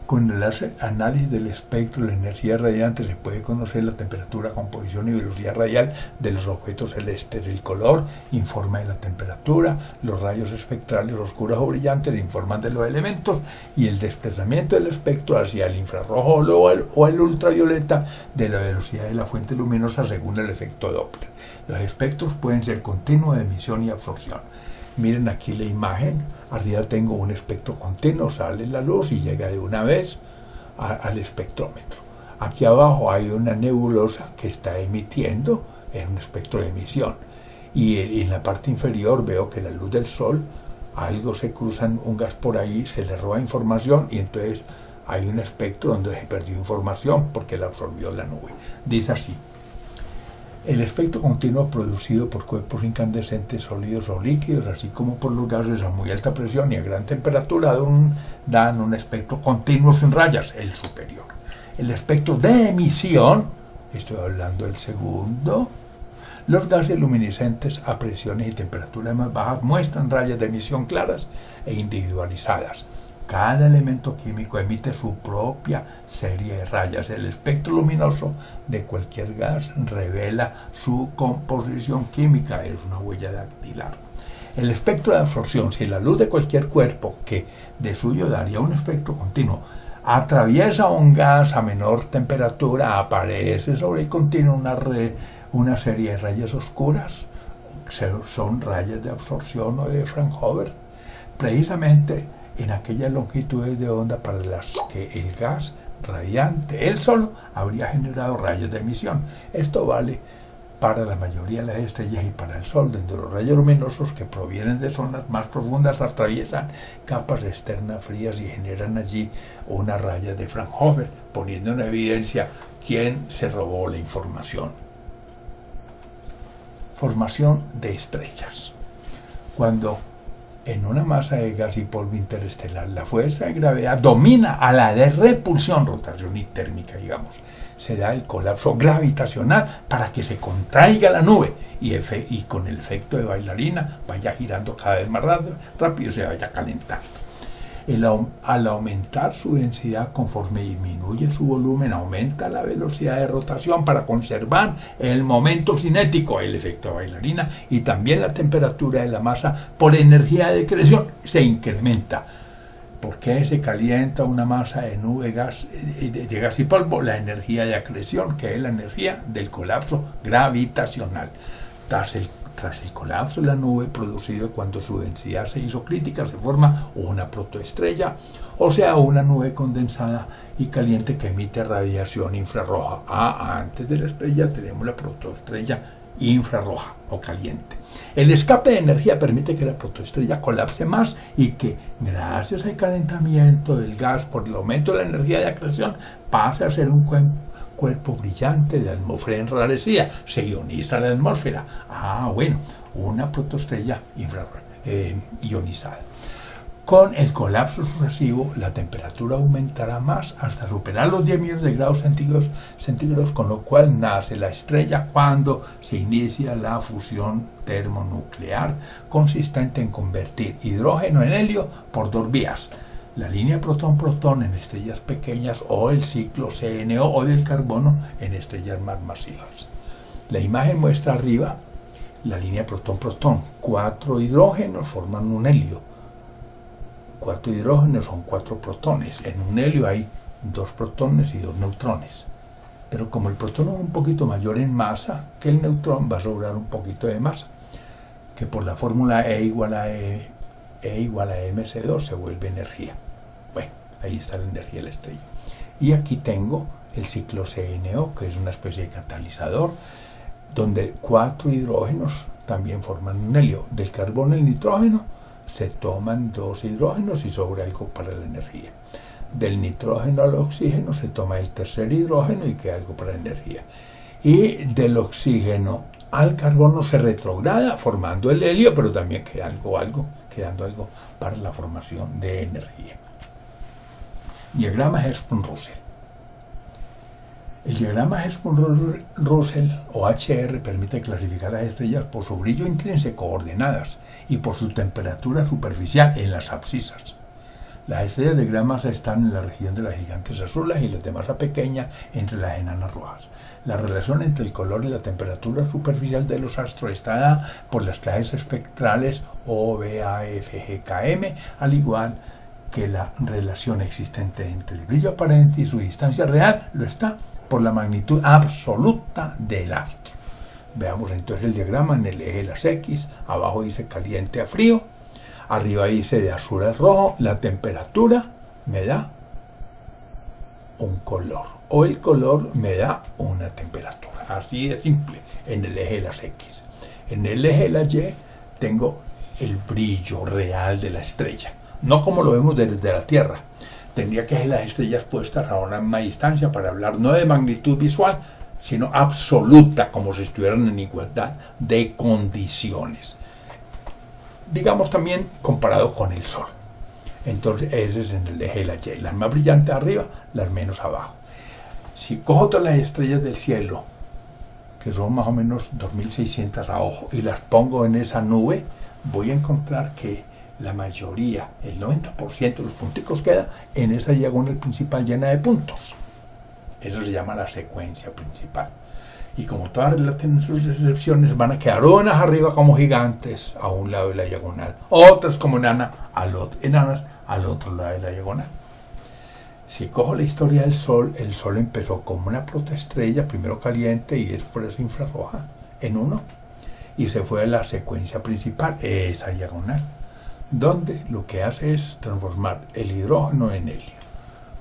Con el análisis del espectro de la energía radiante se puede conocer la temperatura, composición y velocidad radial de los objetos celestes. El color informa de la temperatura, los rayos espectrales oscuros o brillantes informan de los elementos y el desplazamiento del espectro hacia el infrarrojo o el ultravioleta de la velocidad de la fuente luminosa según el efecto Doppler. Los espectros pueden ser continuos de emisión y absorción. Miren aquí la imagen, arriba tengo un espectro continuo, sale la luz y llega de una vez al espectrómetro. Aquí abajo hay una nebulosa que está emitiendo, es un espectro de emisión. Y en la parte inferior veo que la luz del sol, algo se cruzan, un gas por ahí, se le roba información y entonces hay un espectro donde se perdió información porque la absorbió la nube. Dice así. El espectro continuo producido por cuerpos incandescentes sólidos o líquidos, así como por los gases a muy alta presión y a gran temperatura, dan un espectro continuo sin rayas, el superior. El espectro de emisión, estoy hablando del segundo, los gases luminiscentes a presiones y temperaturas más bajas muestran rayas de emisión claras e individualizadas. Cada elemento químico emite su propia serie de rayas. El espectro luminoso de cualquier gas revela su composición química, es una huella dactilar. El espectro de absorción, si la luz de cualquier cuerpo, que de suyo daría un espectro continuo, atraviesa un gas a menor temperatura, aparece sobre el continuo una serie de rayas oscuras. Son rayas de absorción o de Fraunhofer. Precisamente en aquellas longitudes de onda para las que el gas radiante, él solo, habría generado rayos de emisión. Esto vale para la mayoría de las estrellas y para el Sol, donde los rayos luminosos que provienen de zonas más profundas atraviesan capas externas frías y generan allí una raya de Fraunhofer, poniendo en evidencia quién se robó la información. Formación de estrellas. Cuando en una masa de gas y polvo interestelar la fuerza de gravedad domina a la de repulsión, rotación y térmica, digamos, se da el colapso gravitacional para que se contraiga la nube y con el efecto de bailarina vaya girando cada vez más rápido y se vaya calentando. Al aumentar su densidad conforme disminuye su volumen, aumenta la velocidad de rotación para conservar el momento cinético, el efecto de bailarina, y también la temperatura de la masa por energía de acreción se incrementa. ¿Por qué se calienta una masa de nube de gas y polvo? La energía de acreción, que es la energía del colapso gravitacional. Tras el colapso de la nube producido cuando su densidad se hizo crítica, se forma una protoestrella, o sea, una nube condensada y caliente que emite radiación infrarroja. Antes de la estrella tenemos la protoestrella infrarroja o caliente. El escape de energía permite que la protoestrella colapse más y que, gracias al calentamiento del gas por el aumento de la energía de acreción, pase a ser un cuerpo brillante de atmósfera enrarecida. Se ioniza la atmósfera. Bueno, una protoestrella ionizada. Con el colapso sucesivo, la temperatura aumentará más hasta superar los 10 millones de grados centígrados, con lo cual nace la estrella cuando se inicia la fusión termonuclear, consistente en convertir hidrógeno en helio por dos vías: la línea protón-protón en estrellas pequeñas o el ciclo CNO o del carbono en estrellas más masivas. La imagen muestra arriba la línea protón-protón. 4 hidrógenos forman un helio. 4 hidrógenos son 4 protones. En un helio hay 2 protones y 2 neutrones. Pero como el protón es un poquito mayor en masa que el neutrón, va a sobrar un poquito de masa, que por la fórmula E igual a mc2 se vuelve energía. Bueno, ahí está la energía de la estrella. Y aquí tengo el ciclo CNO, que es una especie de catalizador, donde 4 hidrógenos también forman un helio. Del carbono y el nitrógeno se toman 2 hidrógenos y sobra algo para la energía. Del nitrógeno al oxígeno se toma el tercer hidrógeno y queda algo para la energía. Y del oxígeno al carbono se retrograda formando el helio, pero también quedando algo para la formación de energía. Diagrama Hertzsprung-Russell. El diagrama Hertzsprung-Russell o HR permite clasificar las estrellas por su brillo intrínseco, ordenadas, y por su temperatura superficial en las abscisas. Las estrellas de gran masa están en la región de las gigantes azules y las de masa pequeña entre las enanas rojas. La relación entre el color y la temperatura superficial de los astros está dada por las clases espectrales O, B, A, F, G, K, M, al igual que la relación existente entre el brillo aparente y su distancia real lo está por la magnitud absoluta del astro. Veamos entonces el diagrama en el eje de las X. Abajo dice caliente a frío. Arriba dice de azul a rojo. La temperatura me da un color. O el color me da una temperatura. Así de simple en el eje de las X. En el eje de la Y tengo el brillo real de la estrella. No como lo vemos desde la Tierra. Tendría que ser las estrellas puestas a una misma distancia para hablar no de magnitud visual, sino absoluta, como si estuvieran en igualdad de condiciones. Digamos también comparado con el Sol. Entonces ese es en el eje de la Y. Las más brillantes arriba, las menos abajo. Si cojo todas las estrellas del cielo, que son más o menos 2600 a ojo, y las pongo en esa nube, voy a encontrar que la mayoría, el 90% de los punticos queda en esa diagonal principal llena de puntos. Eso se llama la secuencia principal. Y como todas tienen sus excepciones, van a quedar unas arriba como gigantes a un lado de la diagonal, otras como enanas al otro lado de la diagonal. Si cojo la historia del Sol, el Sol empezó como una protoestrella, primero caliente y después infrarroja, en uno, y se fue a la secuencia principal, esa diagonal, donde lo que hace es transformar el hidrógeno en helio.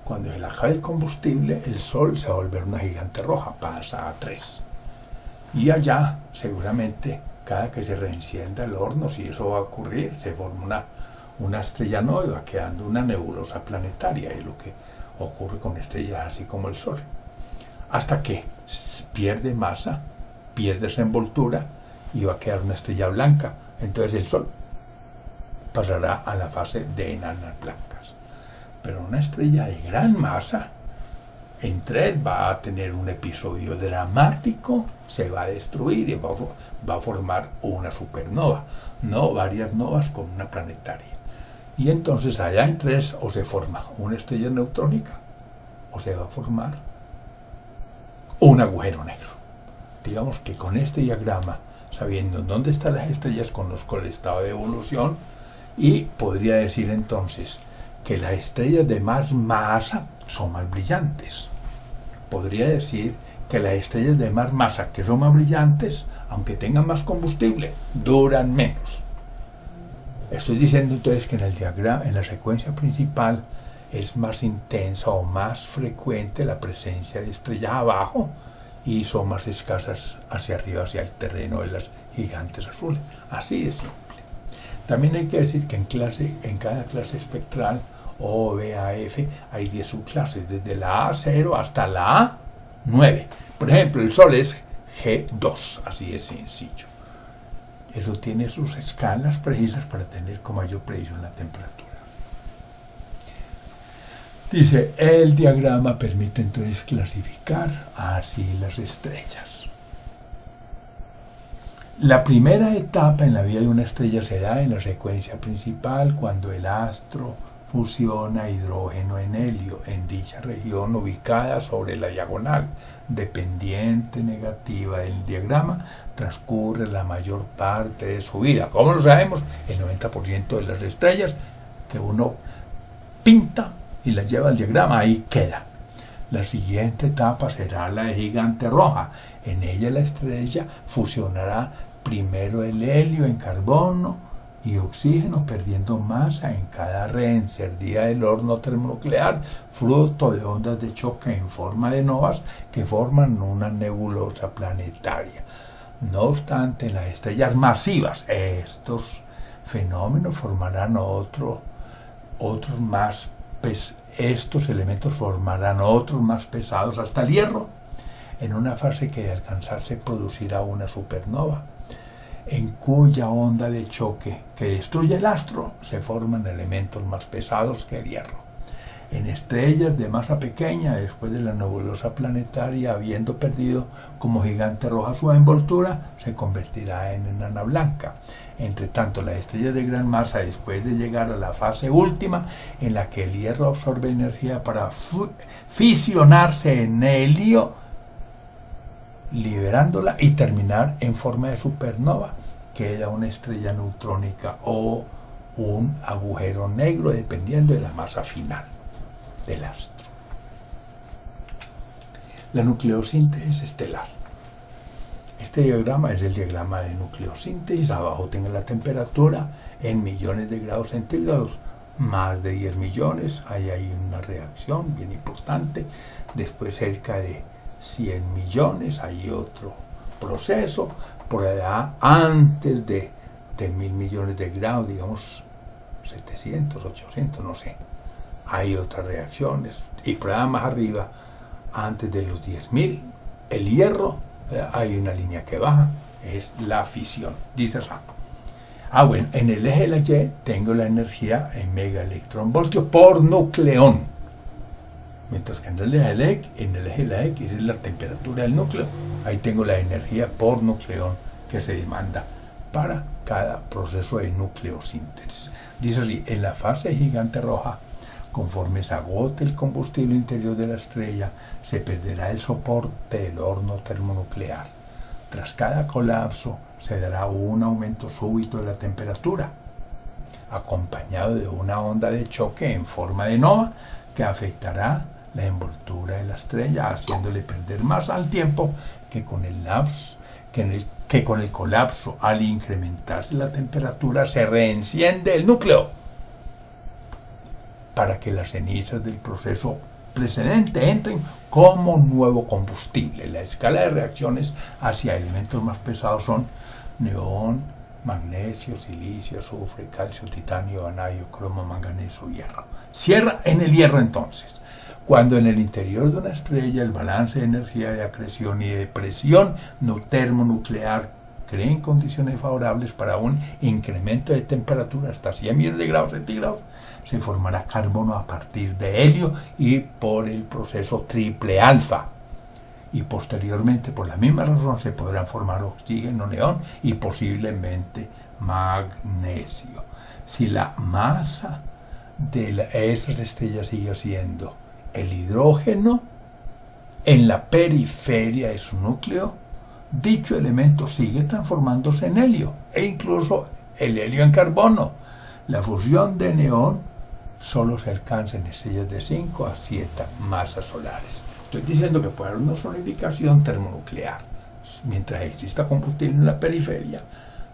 Cuando se le acaba el combustible, el Sol se va a volver una gigante roja, pasa a 3. Y allá, seguramente, cada que se reencienda el horno, si eso va a ocurrir, se forma una estrella nueva, quedando una nebulosa planetaria, y lo que ocurre con estrellas así como el Sol. Hasta que pierde masa, pierde esa envoltura, y va a quedar una estrella blanca. Entonces el Sol pasará a la fase de enanas blancas. Pero una estrella de gran masa, en 3 va a tener un episodio dramático, se va a destruir y va a formar una supernova, no varias novas con una planetaria. Y entonces allá en 3 o se forma una estrella neutrónica o se va a formar un agujero negro. Digamos que con este diagrama, sabiendo dónde están las estrellas, conozco el estado de evolución y podría decir entonces que las estrellas de más masa son más brillantes. Podría decir que las estrellas de más masa que son más brillantes, aunque tengan más combustible, duran menos. Estoy diciendo entonces que en el diagrama, en la secuencia principal, es más intensa o más frecuente la presencia de estrellas abajo y son más escasas hacia arriba, hacia el terreno de las gigantes azules. Así de simple. También hay que decir que en cada clase espectral O, B, A, F hay 10 subclases, desde la A0 hasta la A9. Por ejemplo, el Sol es G2, así de sencillo. Eso tiene sus escalas precisas para tener con mayor precisión la temperatura. Dice, el diagrama permite entonces clasificar así las estrellas. La primera etapa en la vida de una estrella se da en la secuencia principal, cuando el astro fusiona hidrógeno en helio en dicha región ubicada sobre la diagonal dependiente negativa del diagrama. Transcurre la mayor parte de su vida. ¿Cómo lo sabemos? El 90% de las estrellas que uno pinta y las lleva al diagrama, ahí queda. La siguiente etapa será la de gigante roja. En ella la estrella fusionará primero el helio en carbono y oxígeno, perdiendo masa en cada reencendida del horno termonuclear, fruto de ondas de choque en forma de novas que forman una nebulosa planetaria. No obstante, en las estrellas masivas, estos fenómenos formarán estos elementos formarán otros más pesados hasta el hierro, en una fase que de alcanzarse producirá una supernova, en cuya onda de choque que destruye el astro se forman elementos más pesados que el hierro. En estrellas de masa pequeña, después de la nebulosa planetaria habiendo perdido como gigante roja su envoltura, se convertirá en enana blanca. Entre tanto, las estrellas de gran masa, después de llegar a la fase última, en la que el hierro absorbe energía para fisionarse en helio, liberándola y terminar en forma de supernova, queda una estrella neutrónica o un agujero negro, dependiendo de la masa final del astro. La nucleosíntesis estelar. Este diagrama es el diagrama de nucleosíntesis. Abajo tengo la temperatura en millones de grados centígrados, más de 10 millones. Ahí hay una reacción bien importante. Después cerca de 100 millones, hay otro proceso. Por allá, antes de 1000 millones de grados, digamos 700, 800, no sé, hay otras reacciones. Y por allá más arriba, antes de los 10.000, el hierro, hay una línea que baja, es la fisión. Dice así. Bueno, en el eje de la Y tengo la energía en megaelectronvoltios por nucleón. Mientras que en el eje de la X es la temperatura del núcleo. Ahí tengo la energía por nucleón que se demanda para cada proceso de nucleosíntesis. Dice así, en la fase gigante roja, conforme se agote el combustible interior de la estrella, se perderá el soporte del horno termonuclear. Tras cada colapso, se dará un aumento súbito de la temperatura, acompañado de una onda de choque en forma de nova que afectará la envoltura de la estrella, haciéndole perder más al tiempo que con el colapso. Al incrementarse la temperatura, se reenciende el núcleo para que las cenizas del proceso precedente entren como nuevo combustible. La escala de reacciones hacia elementos más pesados son neón, magnesio, silicio, azufre, calcio, titanio, vanadio, cromo, manganeso, hierro. Cierra en el hierro entonces. Cuando en el interior de una estrella el balance de energía de acreción y de presión termonuclear creen condiciones favorables para un incremento de temperatura hasta 100 millones de grados centígrados, se formará carbono a partir de helio y por el proceso triple alfa. Y posteriormente, por la misma razón, se podrán formar oxígeno, neón y posiblemente magnesio. Si la masa de esas estrellas sigue siendo el hidrógeno en la periferia de su núcleo, dicho elemento sigue transformándose en helio e incluso el helio en carbono. La fusión de neón solo se alcanza en estrellas de 5 a 7 masas solares. Estoy diciendo que puede haber una solidificación termonuclear. Mientras exista combustible en la periferia,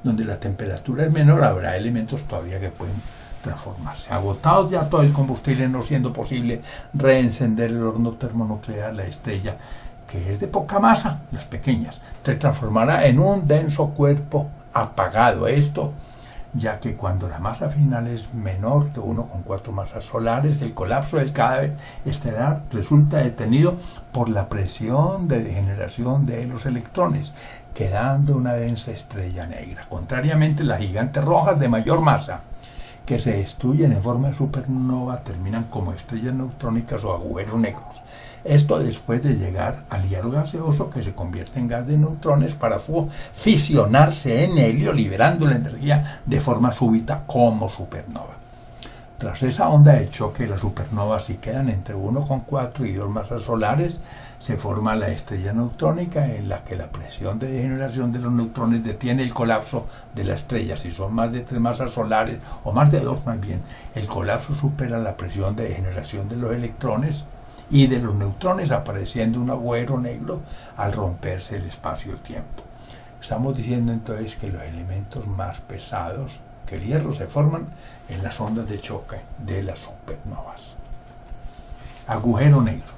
donde la temperatura es menor, habrá elementos todavía que pueden transformarse. Agotado ya todo el combustible, no siendo posible reencender el horno termonuclear, la estrella, que es de poca masa, las pequeñas, se transformará en un denso cuerpo apagado. Esto ya que cuando la masa final es menor que 1,4 masas solares, el colapso del cadáver estelar resulta detenido por la presión de degeneración de los electrones, quedando una densa estrella negra. Contrariamente, las gigantes rojas de mayor masa, que se destruyen en forma de supernova, terminan como estrellas neutrónicas o agujeros negros. Esto después de llegar al hierro gaseoso, que se convierte en gas de neutrones para fisionarse en helio, liberando la energía de forma súbita como supernova. Tras esa onda de choque, las supernovas, si quedan entre 1,4 y 2 masas solares, se forma la estrella neutrónica, en la que la presión de degeneración de los neutrones detiene el colapso de la estrella. Si son más de 3 masas solares, o más de 2 más bien, el colapso supera la presión de degeneración de los electrones y de los neutrones, apareciendo un agujero negro al romperse el espacio-tiempo. Estamos diciendo entonces que los elementos más pesados que el hierro se forman en las ondas de choque de las supernovas. Agujero negro.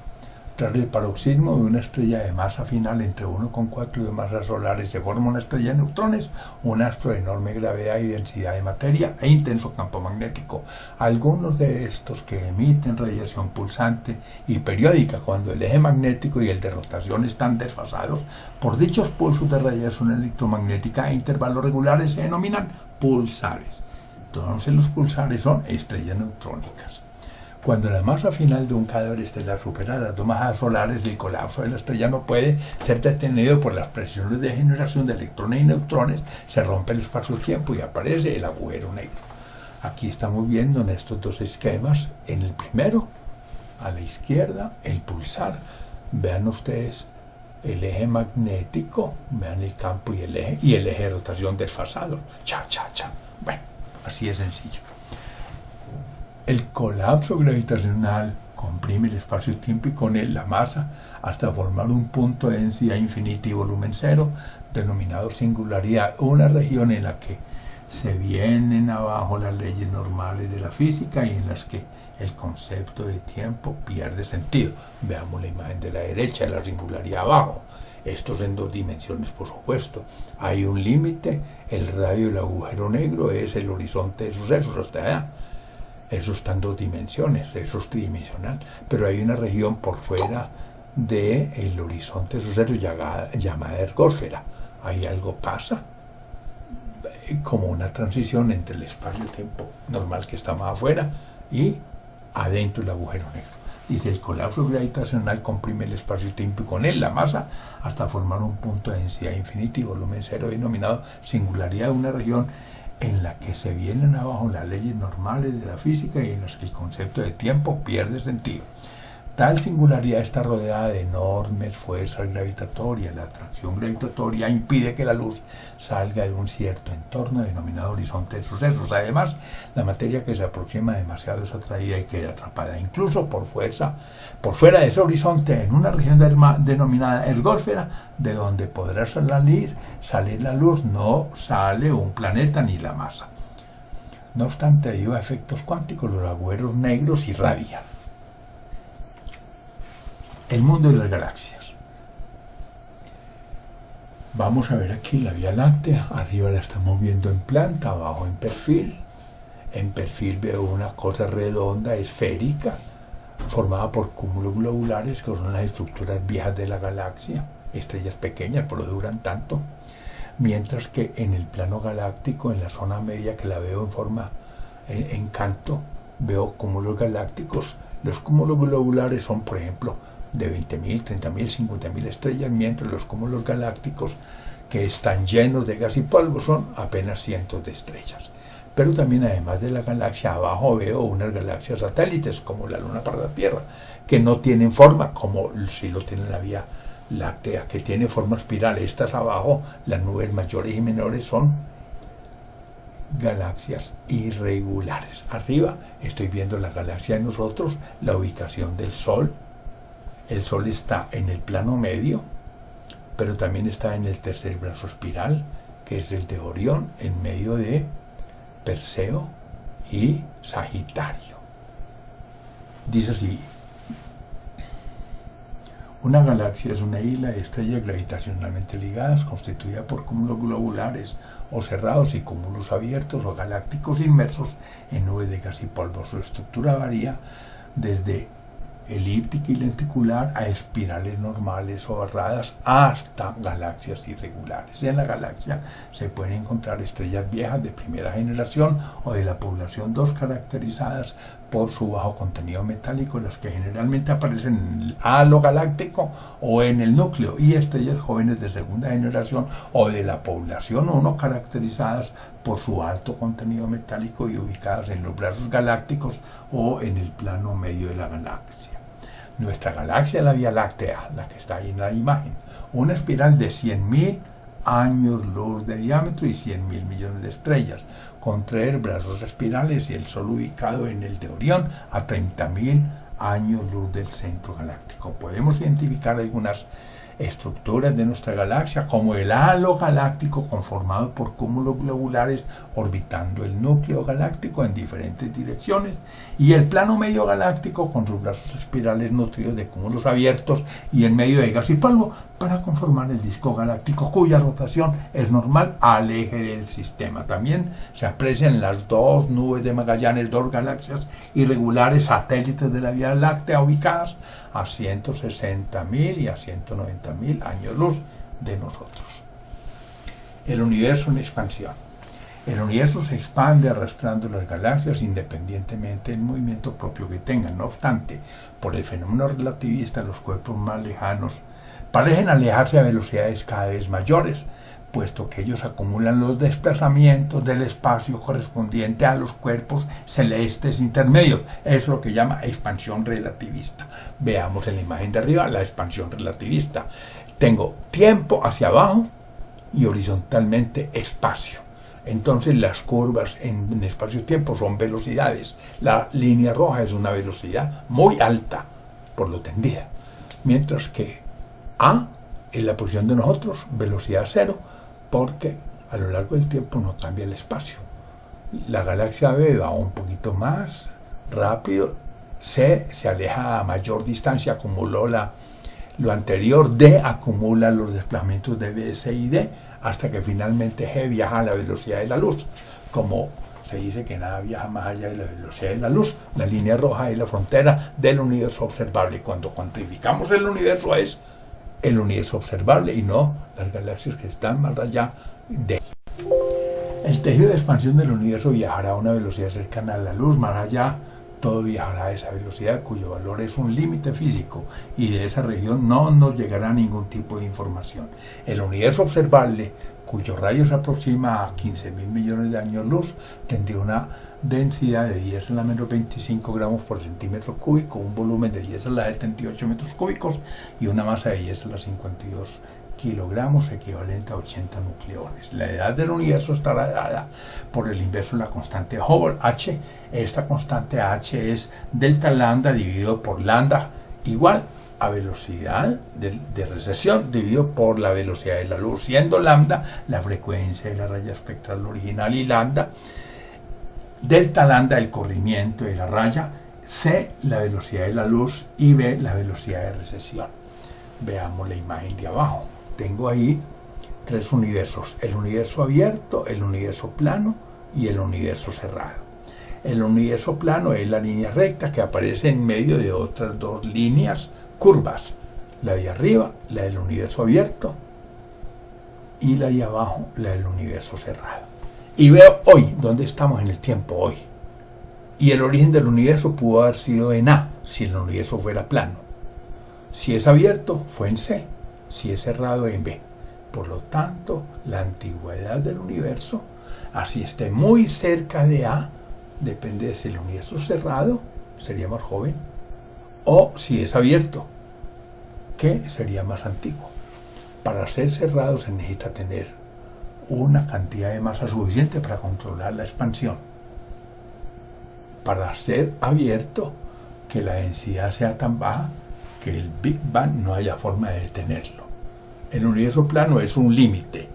Tras el paroxismo de una estrella de masa final entre 1,4 y 2 masas solares, se forma una estrella de neutrones, un astro de enorme gravedad y densidad de materia e intenso campo magnético. Algunos de estos que emiten radiación pulsante y periódica cuando el eje magnético y el de rotación están desfasados por dichos pulsos de radiación electromagnética a intervalos regulares, se denominan pulsares. Entonces los pulsares son estrellas neutrónicas. Cuando la masa final de un cadáver estelar supera las dos masas solares, el colapso de la estrella no puede ser detenido por las presiones de generación de electrones y neutrones, se rompe el espacio-tiempo y aparece el agujero negro. Aquí estamos viendo en estos dos esquemas, en el primero, a la izquierda, el pulsar. Vean ustedes el eje magnético, vean el campo y el eje de rotación desfasado. Cha, cha, cha. Bueno, así de sencillo. El colapso gravitacional comprime el espacio-tiempo y con él la masa hasta formar un punto de densidad infinita y volumen cero, denominado singularidad, una región en la que se vienen abajo las leyes normales de la física y en las que el concepto de tiempo pierde sentido. Veamos la imagen de la derecha de la singularidad abajo. Esto es en dos dimensiones, por supuesto. Hay un límite, el radio del agujero negro es el horizonte de sucesos hasta allá. Eso está en dos dimensiones, eso es tridimensional, pero hay una región por fuera del horizonte de sucesos llamada ergósfera. Ahí algo pasa, como una transición entre el espacio-tiempo normal que está más afuera y adentro del agujero negro. Dice, el colapso gravitacional comprime el espacio-tiempo y con él la masa hasta formar un punto de densidad infinita y volumen cero denominado singularidad de una región en la que se vienen abajo las leyes normales de la física y en las que el concepto de tiempo pierde sentido. Tal singularidad está rodeada de enormes fuerzas gravitatorias. La atracción gravitatoria impide que la luz salga de un cierto entorno denominado horizonte de sucesos. Además, la materia que se aproxima demasiado es atraída y queda atrapada, incluso por fuera de ese horizonte, en una región denominada ergósfera, de donde podrá salir la luz. No sale un planeta ni la masa. No obstante, debido a efectos cuánticos, los agujeros negros irradian. El mundo de las galaxias. Vamos a ver aquí la Vía Láctea. Arriba la estamos viendo en planta, abajo en perfil. En perfil veo una cosa redonda, esférica, formada por cúmulos globulares, que son las estructuras viejas de la galaxia, estrellas pequeñas, pero duran tanto. Mientras que en el plano galáctico, en la zona media, que la veo en forma en canto, veo cúmulos galácticos. Los cúmulos globulares son, por ejemplo, de 20.000, 30.000, 50.000 estrellas, mientras los cúmulos galácticos, que están llenos de gas y polvo, son apenas cientos de estrellas. Pero también, además de la galaxia, abajo veo unas galaxias satélites, como la Luna para la Tierra, que no tienen forma, como si lo tiene la Vía Láctea, que tiene forma espiral. Estas abajo, las nubes mayores y menores, son galaxias irregulares. Arriba estoy viendo la galaxia de nosotros, la ubicación del Sol. El Sol está en el plano medio, pero también está en el tercer brazo espiral, que es el de Orión, en medio de Perseo y Sagitario. Dice así: una galaxia es una isla de estrellas gravitacionalmente ligadas, constituida por cúmulos globulares o cerrados y cúmulos abiertos o galácticos inmersos en nubes de gas y polvo. Su estructura varía desde elíptica y lenticular a espirales normales o barradas hasta galaxias irregulares. En la galaxia se pueden encontrar estrellas viejas de primera generación o de la población 2 caracterizadas por su bajo contenido metálico, las que generalmente aparecen en el halo galáctico o en el núcleo, y estrellas jóvenes de segunda generación o de la población 1 caracterizadas por su alto contenido metálico y ubicadas en los brazos galácticos o en el plano medio de la galaxia. Nuestra galaxia es la Vía Láctea, la que está ahí en la imagen, una espiral de 100.000 años luz de diámetro y 100.000 millones de estrellas, con 3 brazos espirales y el Sol ubicado en el de Orión a 30.000 años luz del centro galáctico. Podemos identificar algunas estructuras de nuestra galaxia, como el halo galáctico conformado por cúmulos globulares orbitando el núcleo galáctico en diferentes direcciones, y el plano medio galáctico con sus brazos espirales nutridos de cúmulos abiertos y en medio de gas y polvo para conformar el disco galáctico, cuya rotación es normal al eje del sistema. También se aprecian las 2 nubes de Magallanes, 2 galaxias irregulares satélites de la Vía Láctea ubicadas a 160.000 y a 190.000 años luz de nosotros. El universo en expansión. El universo se expande arrastrando las galaxias independientemente del movimiento propio que tengan. No obstante, por el fenómeno relativista, los cuerpos más lejanos parecen alejarse a velocidades cada vez mayores, puesto que ellos acumulan los desplazamientos del espacio correspondiente a los cuerpos celestes intermedios. Es lo que llama expansión relativista. Veamos en la imagen de arriba la expansión relativista. Tengo tiempo hacia abajo y horizontalmente espacio. Entonces las curvas en espacio-tiempo son velocidades. La línea roja es una velocidad muy alta, por lo tendida. Mientras que A es la posición de nosotros, velocidad cero, porque a lo largo del tiempo no cambia el espacio. La galaxia B va un poquito más rápido, C se aleja a mayor distancia, acumuló lo anterior, D acumula los desplazamientos de B, C y D, hasta que finalmente G viaja a la velocidad de la luz. Como se dice que nada viaja más allá de la velocidad de la luz, la línea roja es la frontera del universo observable. Cuando cuantificamos el universo es el universo observable y no las galaxias que están más allá de. El tejido de expansión del universo viajará a una velocidad cercana a la luz, más allá todo viajará a esa velocidad cuyo valor es un límite físico y de esa región no nos llegará ningún tipo de información. El universo observable, cuyo radio se aproxima a 15.000 millones de años luz, tendría una densidad de 10 a la menos 25 gramos por centímetro cúbico, un volumen de 10 a la 78 metros cúbicos y una masa de 10 a la 52 kilogramos, equivalente a 80 nucleones. La edad del universo estará dada por el inverso de la constante Hubble, H. Esta constante H es delta lambda dividido por lambda igual a velocidad de recesión dividido por la velocidad de la luz, siendo lambda la frecuencia de la raya espectral original y lambda, delta lambda el corrimiento de la raya, C la velocidad de la luz y B la velocidad de recesión. Veamos la imagen de abajo. Tengo ahí tres universos: el universo abierto, el universo plano y el universo cerrado. El universo plano es la línea recta que aparece en medio de otras dos líneas curvas, la de arriba, la del universo abierto, y la de abajo, la del universo cerrado. Y veo hoy, ¿dónde estamos en el tiempo hoy? Y el origen del universo pudo haber sido en A, si el universo fuera plano. Si es abierto, fue en C. Si es cerrado, en B. Por lo tanto, la antigüedad del universo, así esté muy cerca de A, depende de si el universo es cerrado, sería más joven, o si es abierto, que sería más antiguo. Para ser cerrado se necesita tener una cantidad de masa suficiente para controlar la expansión. Para ser abierto, que la densidad sea tan baja que el Big Bang no haya forma de detenerlo. El universo plano es un límite.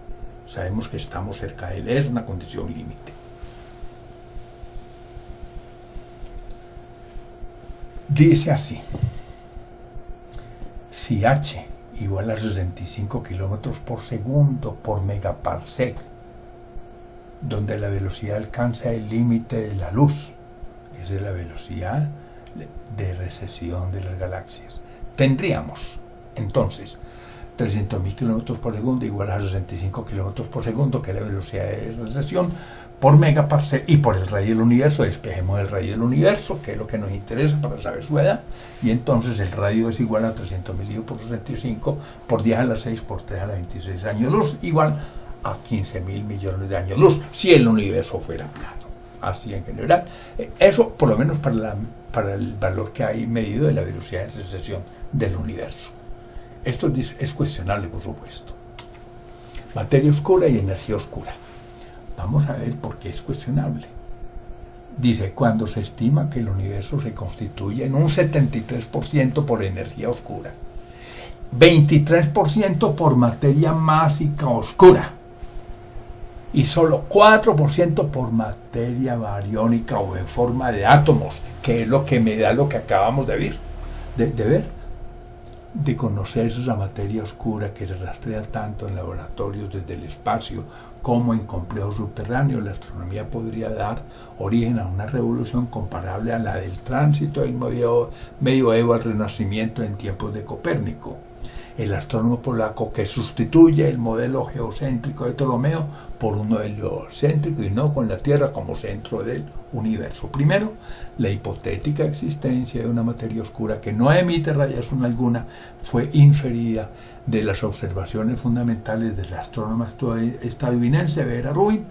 Sabemos que estamos cerca de él, es una condición límite. Dice así: si H igual a 65 kilómetros por segundo por megaparsec, donde la velocidad alcanza el límite de la luz, esa es la velocidad de recesión de las galaxias, tendríamos entonces 300.000 kilómetros por segundo igual a 65 kilómetros por segundo, que es la velocidad de recesión por megaparsec, y por el radio del universo despejemos el radio del universo, que es lo que nos interesa para saber su edad, y entonces el radio es igual a 300.000 por 65 por 10 a la 6 por 3 a la 26 años luz, igual a 15.000 millones de años luz, si el universo fuera plano. Así en general, eso por lo menos para el valor que hay medido de la velocidad de recesión del universo. Esto es cuestionable, por supuesto. Materia oscura y energía oscura. Vamos a ver por qué es cuestionable. Dice, cuando se estima que el universo se constituye en un 73% por energía oscura, 23% por materia másica oscura y solo 4% por materia bariónica o en forma de átomos, que es lo que me da lo que acabamos de ver, de conocer esa materia oscura que se rastrea tanto en laboratorios desde el espacio como en complejos subterráneos. La astronomía podría dar origen a una revolución comparable a la del tránsito del medioevo al renacimiento en tiempos de Copérnico. el astrónomo polaco que sustituye el modelo geocéntrico de Ptolomeo por uno heliocéntrico y no con la Tierra como centro del universo. Primero, la hipotética existencia de una materia oscura que no emite radiación alguna fue inferida de las observaciones fundamentales del astrónomo estadounidense Vera Rubin,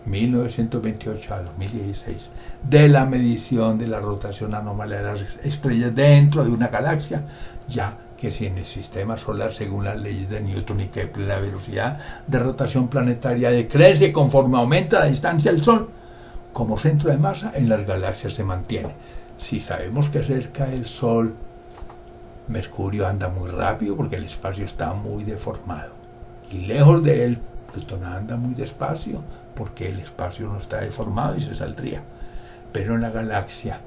1928 a 2016, de la medición de la rotación anómala de las estrellas dentro de una galaxia, ya que si en el sistema solar, según las leyes de Newton y Kepler, la velocidad de rotación planetaria decrece conforme aumenta la distancia al Sol, como centro de masa en las galaxias se mantiene. Si sabemos que cerca del Sol Mercurio anda muy rápido porque el espacio está muy deformado, y lejos de él Plutón anda muy despacio porque el espacio no está deformado y se saldría. Pero en la galaxia,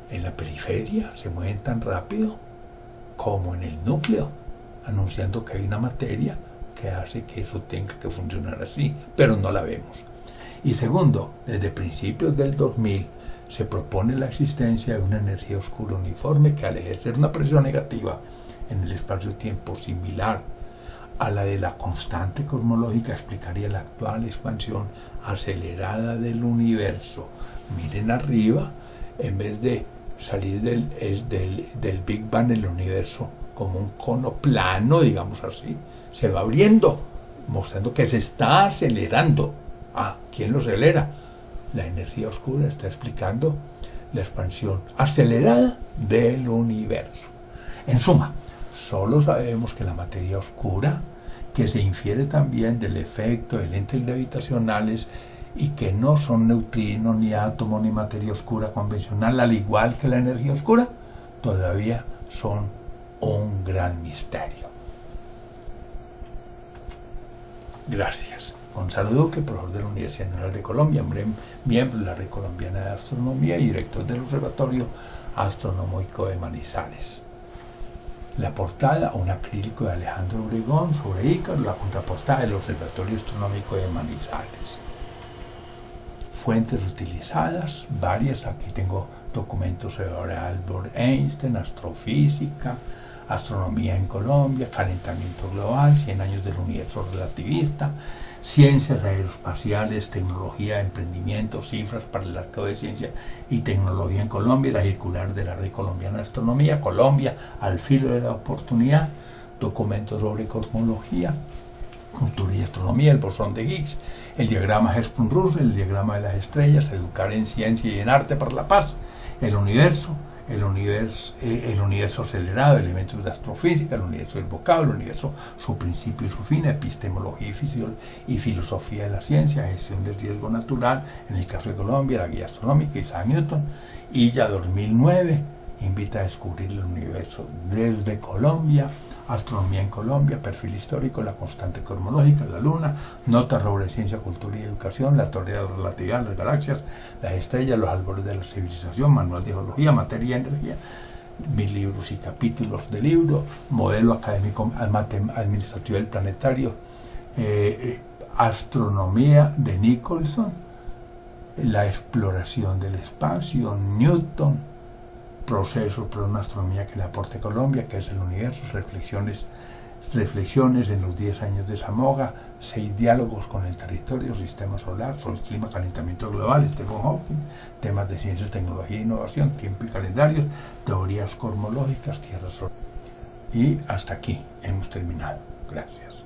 en la periferia, se mueven tan rápido como en el núcleo, anunciando que hay una materia que hace que eso tenga que funcionar así, pero no la vemos. Y segundo, desde principios del 2000 se propone la existencia de una energía oscura uniforme que, al ejercer una presión negativa en el espacio-tiempo similar a la de la constante cosmológica, explicaría la actual expansión acelerada del universo. Miren arriba, en vez de salir del Big Bang, el universo como un cono plano, digamos así, se va abriendo, mostrando que se está acelerando. ¿Quién lo acelera? La energía oscura está explicando la expansión acelerada del universo. En suma, solo sabemos que la materia oscura, que se infiere también del efecto de lentes gravitacionales y que no son neutrinos, ni átomos, ni materia oscura convencional, al igual que la energía oscura, todavía son un gran misterio. Gracias. Gonzalo Duque, profesor de la Universidad Nacional de Colombia, miembro de la Red Colombiana de Astronomía y director del Observatorio Astronómico de Manizales. La portada, un acrílico de Alejandro Obregón sobre Ícaro, la contraportada del Observatorio Astronómico de Manizales. Fuentes utilizadas, varias, aquí tengo documentos sobre Albert Einstein, astrofísica, astronomía en Colombia, calentamiento global, 100 años del universo relativista, ciencias aeroespaciales, tecnología, emprendimiento, cifras para el arco de ciencia y tecnología en Colombia, la circular de la Red Colombiana de Astronomía, Colombia, al filo de la oportunidad, documentos sobre cosmología, cultura y astronomía, el bosón de Higgs, el diagrama Hertzsprung-Russell, el diagrama de las estrellas, educar en ciencia y en arte para la paz, el universo acelerado, elementos de astrofísica, el universo del vocablo, el universo, su principio y su fin, epistemología y filosofía de la ciencia, gestión del riesgo natural, en el caso de Colombia, la guía astronómica, Isaac Newton, y ya 2009 invita a descubrir el universo desde Colombia, astronomía en Colombia, perfil histórico, la constante cosmológica, la luna, notas sobre ciencia, cultura y educación, la teoría de la relatividad, las galaxias, las estrellas, los albores de la civilización, manual de geología, materia y energía, 1000 libros y capítulos de libro, modelo académico administrativo del planetario, astronomía de Nicholson, la exploración del espacio, Newton, procesos para una astronomía que le aporte Colombia, que es el universo, reflexiones en los 10 años de Zamoga, 6 diálogos con el territorio, sistema solar, sol, clima, calentamiento global, Stephen Hawking, temas de ciencia, tecnología e innovación, tiempo y calendarios, teorías cosmológicas, tierra solar. Y hasta aquí hemos terminado. Gracias.